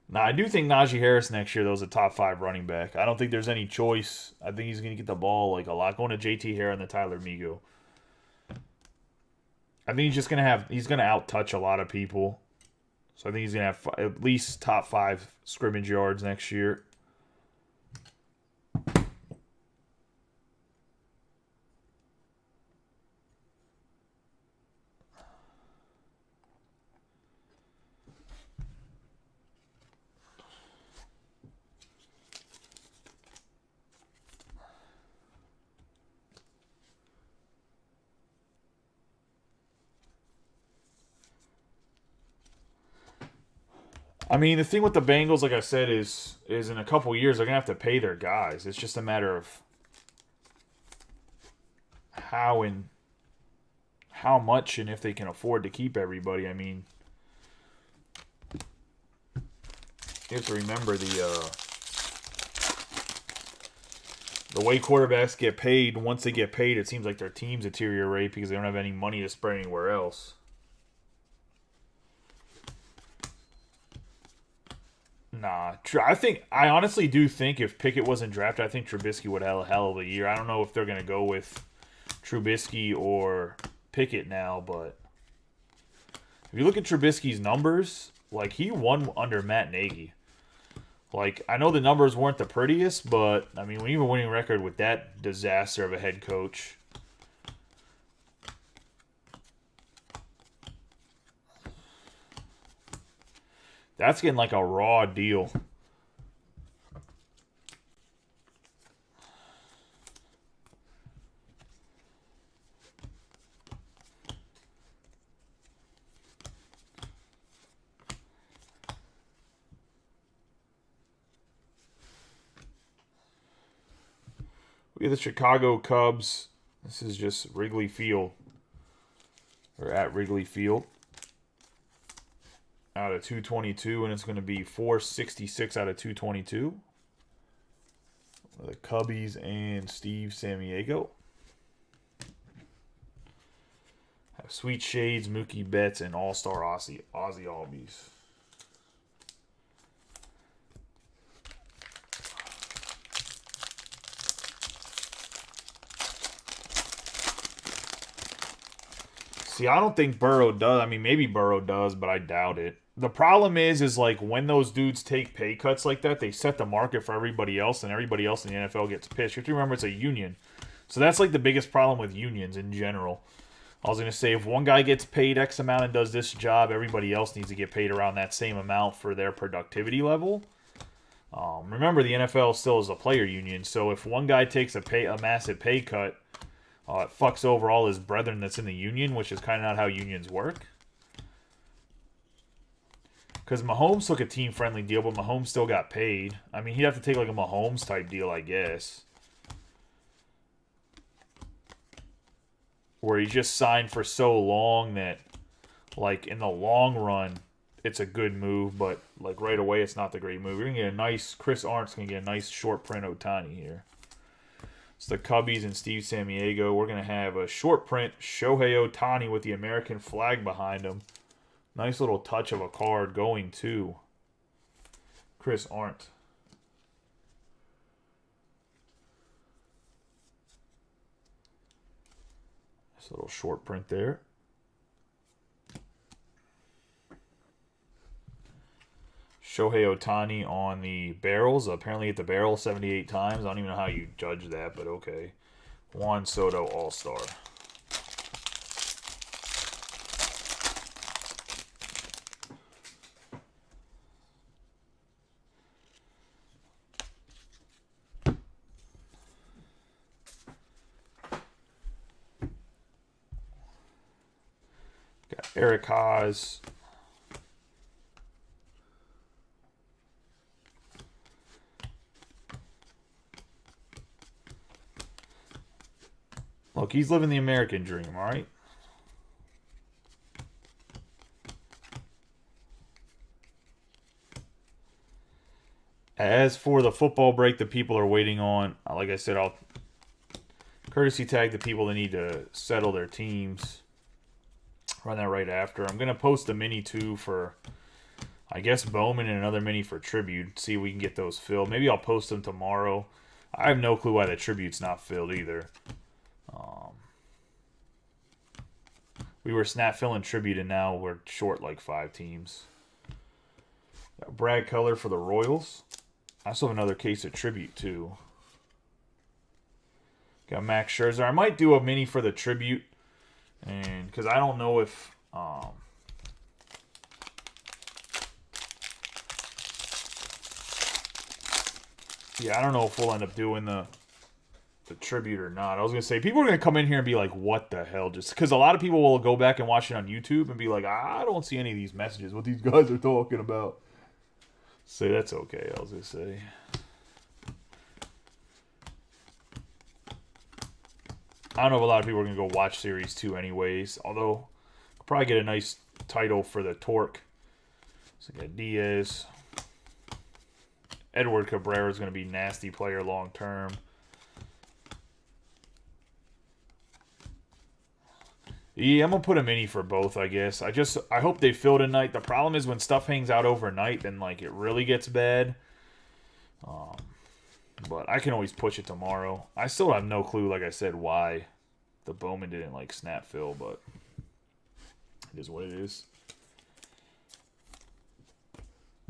Now, I do think Najee Harris next year, though, is a top 5 running back. I don't think there's any choice. I think he's going to get the ball like a lot. Going to JT Hare and the Tyler Amigo. I think he's just going to have, he's going to out-touch a lot of people. So I think he's going to have at least top 5 scrimmage yards next year. I mean, the thing with the Bengals, like I said, is in a couple years they're gonna have to pay their guys. It's just a matter of how much and if they can afford to keep everybody. I mean, you have to remember the way quarterbacks get paid. Once they get paid, it seems like their teams deteriorate because they don't have any money to spread anywhere else. Nah, I honestly do think if Pickett wasn't drafted, I think Trubisky would have a hell of a year. I don't know if they're gonna go with Trubisky or Pickett now, but if you look at Trubisky's numbers, like he won under Matt Nagy. Like I know the numbers weren't the prettiest, but I mean when you have a winning record with that disaster of a head coach. That's getting like a raw deal. We have the Chicago Cubs. This is just Wrigley Field. Or at Wrigley Field. Out of 222, and it's going to be 466 out of 222. The Cubbies and Steve Samiego. Have Sweet Shades, Mookie Betts, and All-Star Ozzy Albies. See, I don't think Burrow does. I mean, maybe Burrow does, but I doubt it. The problem is like when those dudes take pay cuts like that, they set the market for everybody else, and everybody else in the NFL gets pissed. You have to remember it's a union. So that's like the biggest problem with unions in general. I was going to say, if one guy gets paid X amount and does this job, everybody else needs to get paid around that same amount for their productivity level. Remember, the NFL still is a player union, so if one guy takes a massive pay cut, it fucks over all his brethren that's in the union, which is kind of not how unions work. Because Mahomes took a team-friendly deal, but Mahomes still got paid. I mean, he'd have to take like a Mahomes-type deal, I guess. Where he just signed for so long that, like, in the long run, it's a good move, but, like, right away, it's not the great move. You're going to get a nice, Chris Arndt's going to get a nice short print Ohtani here. It's the Cubbies and Steve Samiego. We're going to have a short print Shohei Ohtani with the American flag behind him. Nice little touch of a card going to Chris Arndt. This little short print there. Shohei Ohtani on the barrels. Apparently hit the barrel 78 times. I don't even know how you judge that, but okay. Juan Soto All-Star. Got Eric Haas. Look, he's living the American dream, all right? As for the football break that people are waiting on, like I said, I'll courtesy tag the people that need to settle their teams. Run that right after. I'm going to post a mini, too, for, I guess, Bowman and another mini for Tribute. See if we can get those filled. Maybe I'll post them tomorrow. I have no clue why the Tribute's not filled either. We were snap filling Tribute, and now we're short like 5 teams. Got Brad Keller for the Royals. I also have another case of Tribute, too. Got Max Scherzer. I might do a mini for the Tribute, and because I don't know if yeah, I don't know if we'll end up doing the Tribute or not. I was going to say, people are going to come in here and be like, what the hell? Just because a lot of people will go back and watch it on YouTube and be like, I don't see any of these messages, what these guys are talking about. Say, that's okay, I was going to say. I don't know if a lot of people are going to go watch Series 2 anyways, although I'll probably get a nice title for the Torque. So we got Diaz. Edward Cabrera is going to be nasty player long term. Yeah, I'm going to put a mini for both, I guess. I hope they fill tonight. The problem is when stuff hangs out overnight, then, like, it really gets bad. But I can always push it tomorrow. I still have no clue, like I said, why the Bowman didn't, like, snap fill, but it is what it is.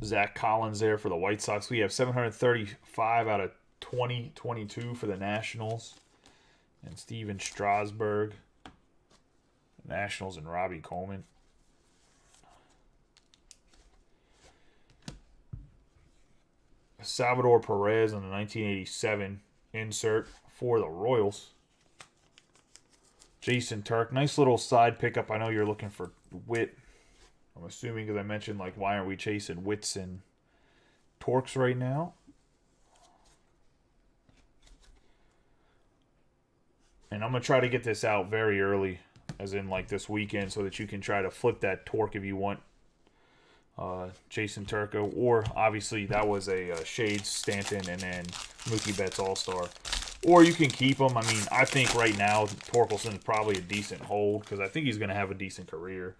Zach Collins there for the White Sox. We have 735 out of 2022 for the Nationals. And Steven Strasburg. Nationals and Robbie Coleman. Salvador Perez on the 1987 insert for the Royals. Jason Turk. Nice little side pickup. I know you're looking for Witt. I'm assuming because I mentioned, like, why aren't we chasing Witts and Torques right now? And I'm going to try to get this out very early, as in, like, this weekend, so that you can try to flip that Torque if you want Jason Turco. Or, obviously, that was a Shades, Stanton, and then Mookie Betts All-Star. Or you can keep him. I mean, I think right now Torkelson is probably a decent hold because I think he's going to have a decent career.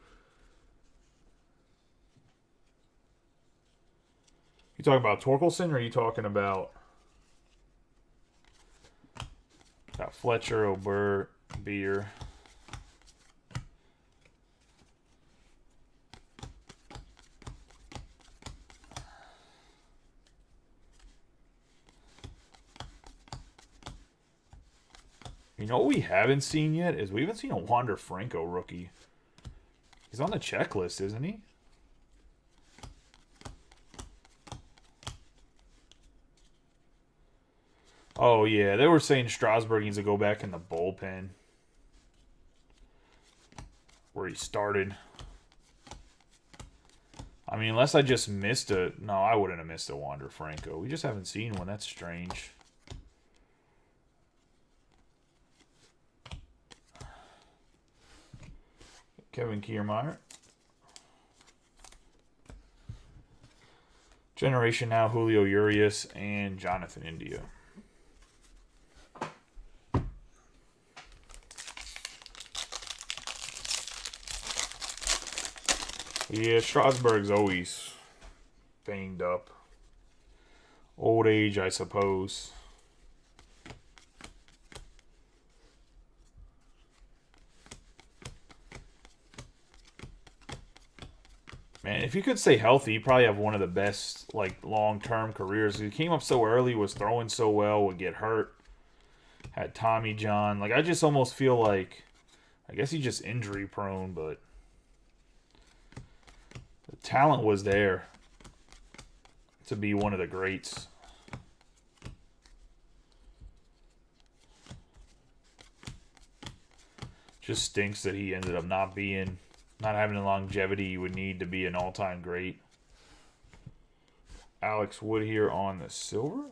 You talking about Torkelson, or are you talking about got Fletcher, Ober, Beer? You know what we haven't seen yet is we haven't seen a Wander Franco rookie. He's on the checklist, isn't he? Oh, yeah. They were saying Strasburg needs to go back in the bullpen. Where he started. I mean, unless I just missed a... No, I wouldn't have missed a Wander Franco. We just haven't seen one. That's strange. Kevin Kiermaier. Generation Now, Julio Urias, and Jonathan India. Yeah, Strasburg's always banged up. Old age, I suppose. Man, if he could stay healthy, he'd probably have one of the best, like, long-term careers. He came up so early, was throwing so well, would get hurt. Had Tommy John. Like, I just almost feel like, I guess he's just injury-prone, but the talent was there to be one of the greats. Just stinks that he ended up not having the longevity you would need to be an all-time great. Alex Wood here on the silver.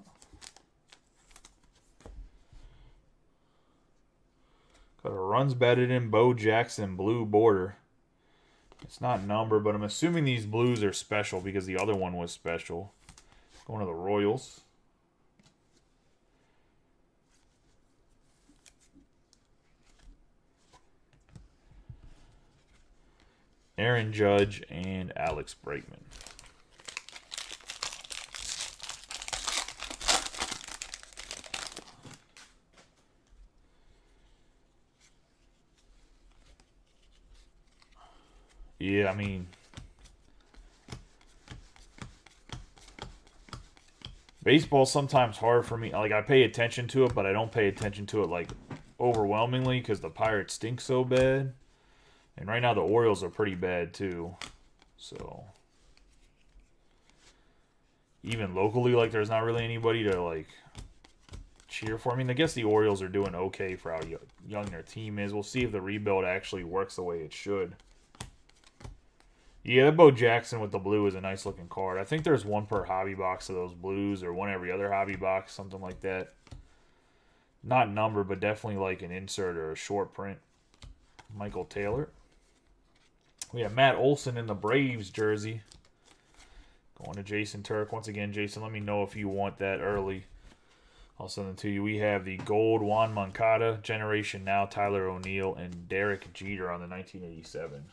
Got a runs batted in Bo Jackson blue border. It's not numbered, but I'm assuming these blues are special because the other one was special. Going to the Royals. Aaron Judge and Alex Bregman. Yeah, I mean, baseball's sometimes hard for me. Like, I pay attention to it, but I don't pay attention to it, like, overwhelmingly because the Pirates stink so bad. And right now the Orioles are pretty bad, too. So, even locally, like, there's not really anybody to, like, cheer for. I mean, I guess the Orioles are doing okay for how young their team is. We'll see if the rebuild actually works the way it should. Yeah, the Bo Jackson with the blue is a nice looking card. I think there's one per hobby box of those blues, or one every other hobby box, something like that. Not numbered, but definitely like an insert or a short print. Michael Taylor. We have Matt Olson in the Braves jersey. Going to Jason Turk. Once again, Jason, let me know if you want that early. I'll send them to you. We have the gold Juan Moncada, Generation Now, Tyler O'Neill, and Derek Jeter on the 1987.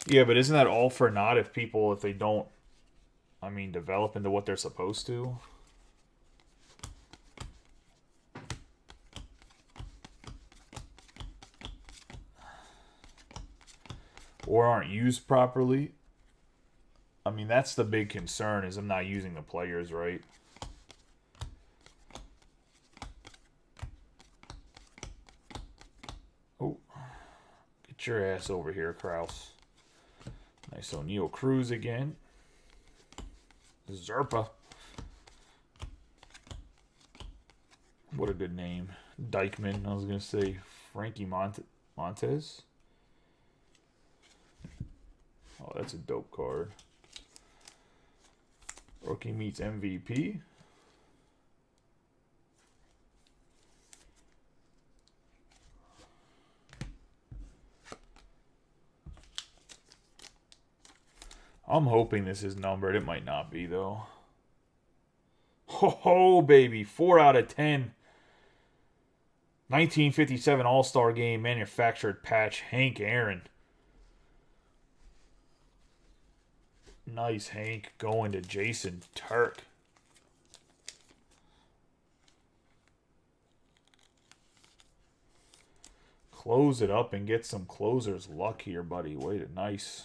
Yeah, but isn't that all for naught if they don't, I mean, develop into what they're supposed to? Or aren't used properly? I mean, that's the big concern, is I'm not using the players right. Oh, get your ass over here, Kraus. Nice O'Neill Cruz again. Zerpa. What a good name. Dykeman, I was going to say Frankie Montes. Oh, that's a dope card. Rookie meets MVP. I'm hoping this is numbered. It might not be, though. Ho, baby. 4 out of 10. 1957 All-Star Game manufactured patch. Hank Aaron. Nice, Hank. Going to Jason Turk. Close it up and get some closer's luck here, buddy. Wait, nice.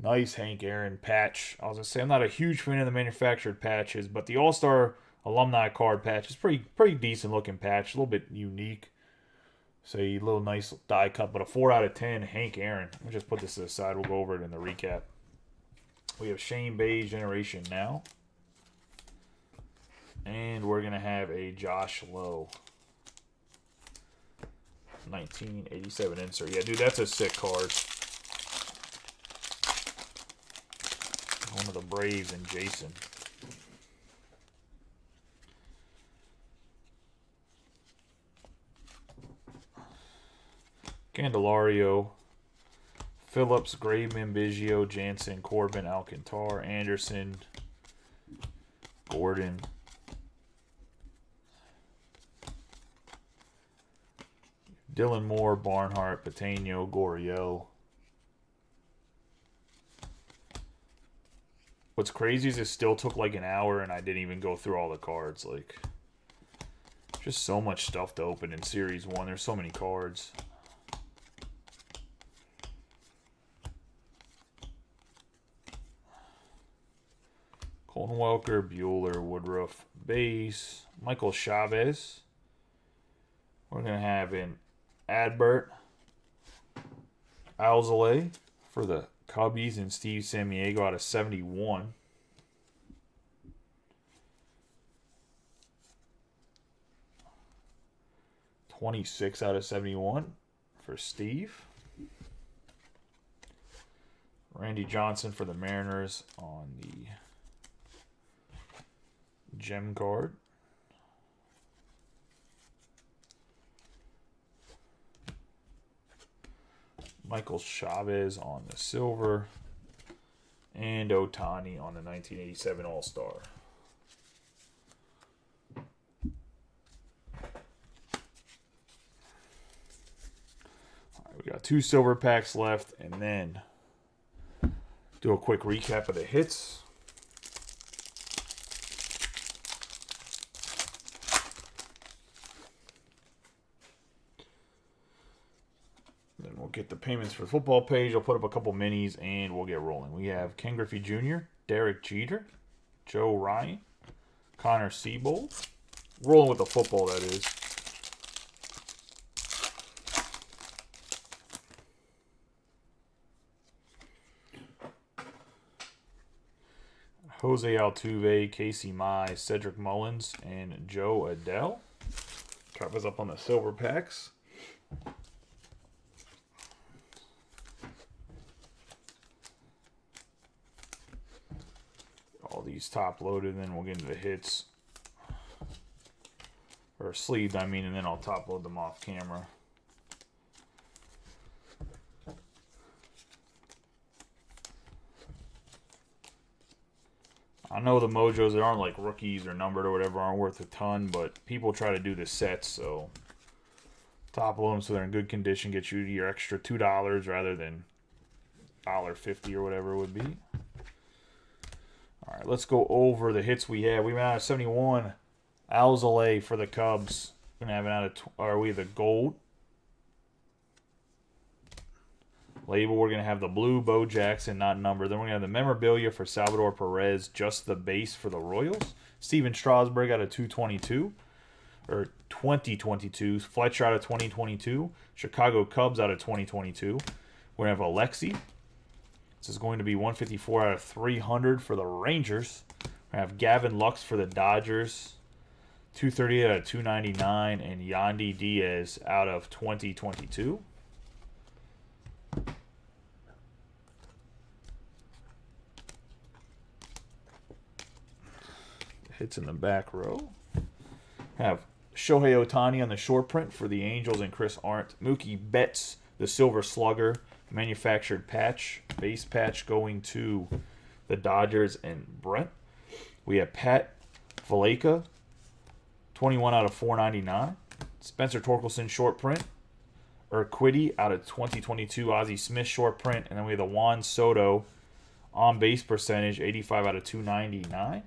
Nice Hank Aaron patch. I was going to say, I'm not a huge fan of the manufactured patches, but the All-Star alumni card patch is pretty decent looking patch. A little bit unique. Say a little nice die cut, but a 4 out of 10 Hank Aaron. We'll just put this to the side. We'll go over it in the recap. We have Shane Beige Generation Now. And we're going to have a Josh Lowe 1987 insert. Yeah, dude, that's a sick card. One of the Braves and Jason. Candelario, Phillips, Graveman, Biggio, Jansen, Corbin, Alcantara, Anderson, Gordon, Dylan Moore, Barnhart, Patino, Gurriel. What's crazy is it still took like an hour and I didn't even go through all the cards. Like, just so much stuff to open in Series 1. There's so many cards. Colton Welker, Bueller, Woodruff, base. Michael Chavez. We're going to have an Adbert, Alzolay for the Cubbies, and Steve Samiego out of 71. $26 out of 71 for Steve. Randy Johnson for the Mariners on the gem card. Michael Chavez on the silver. And Ohtani on the 1987 All-Star. All right, we got 2 silver packs left, and then do a quick recap of the hits. Then we'll get the payments for the football page. I'll put up a couple minis, and we'll get rolling. We have Ken Griffey Jr., Derek Jeter, Joe Ryan, Connor Siebold. Rolling with the football, that is. Jose Altuve, Casey Mize, Cedric Mullins, and Joe Adele. Trap us up on the silver packs. All these top loaded, then we'll get into the hits. Or sleeved, I mean, and then I'll top load them off camera. I know the Mojos that aren't like rookies or numbered or whatever aren't worth a ton, but people try to do the sets, so top load them so they're in good condition, get you your extra $2 rather than $1.50 or whatever it would be. All right, let's go over the hits we have. We went out of 71. Alzolay for the Cubs. We're gonna have it out of. Are we the gold label? We're gonna have the blue Bo Jackson, not numbered. Then we're gonna have the memorabilia for Salvador Perez, just the base for the Royals. Steven Strasburg out of 222 or 2022. Fletcher out of 2022. Chicago Cubs out of 2022. We're gonna have Alexi. This is going to be 154 out of 300 for the Rangers. We have Gavin Lux for the Dodgers. 230 out of 299. And Yandy Diaz out of 2022. Hits in the back row. Have Shohei Ohtani on the short print for the Angels and Chris Arndt. Mookie Betts, the Silver Slugger. Manufactured patch, base patch going to the Dodgers and Brent. We have Pat Valaika, 21 out of 499. Spencer Torkelson short print. Urquidy out of 2022. Ozzie Smith short print. And then we have the Juan Soto on base percentage, 85 out of 299.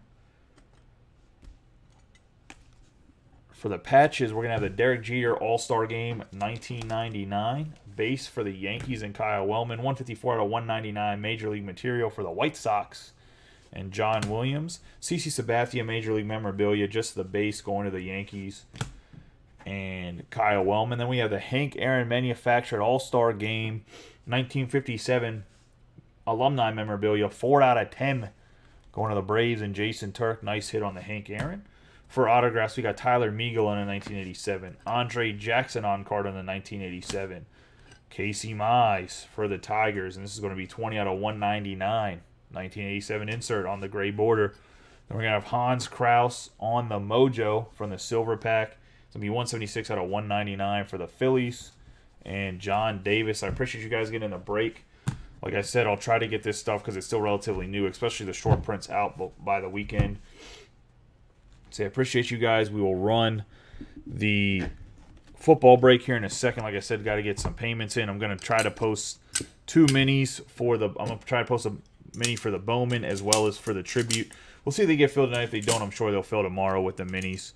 For the patches, we're going to have the Derek Jeter All-Star Game 1999. Base for the Yankees and Kyle Wellman. 154 out of 199 Major League material for the White Sox and John Williams. CC Sabathia Major League memorabilia, just the base going to the Yankees and Kyle Wellman. Then we have the Hank Aaron Manufactured All-Star Game 1957 alumni memorabilia. 4 out of 10 going to the Braves and Jason Turk. Nice hit on the Hank Aaron. For autographs, we got Tyler Meagle on a 1987. Andre Jackson on card on the 1987. Casey Mize for the Tigers, and this is going to be 20 out of 199. 1987 insert on the gray border. Then we're going to have Hans Kraus on the Mojo from the silver pack. It's going to be 176 out of 199 for the Phillies. And John Davis. I appreciate you guys getting a break. Like I said, I'll try to get this stuff because it's still relatively new, especially the short prints out by the weekend. So I appreciate you guys. We will run the football break here in a second. Like I said, got to get some payments in. I'm going to try to post 2 minis for the. I'm going to try to post a mini for the Bowman as well as for the tribute. We'll see if they get filled tonight. If they don't, I'm sure they'll fill tomorrow with the minis.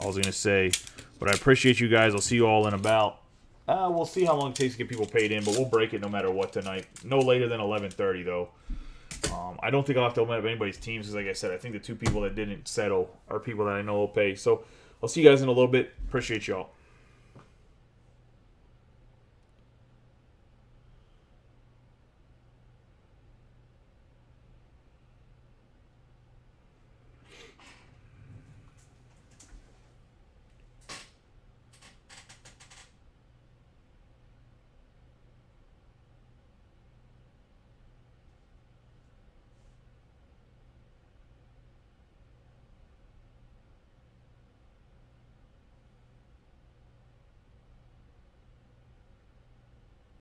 I was going to say, but I appreciate you guys. I'll see you all in about. We'll see how long it takes to get people paid in, but we'll break it no matter what tonight. No later than 11:30 though. I don't think I'll have to open up anybody's teams because, like I said, I think the 2 people that didn't settle are people that I know will pay. So I'll see you guys in a little bit. Appreciate y'all.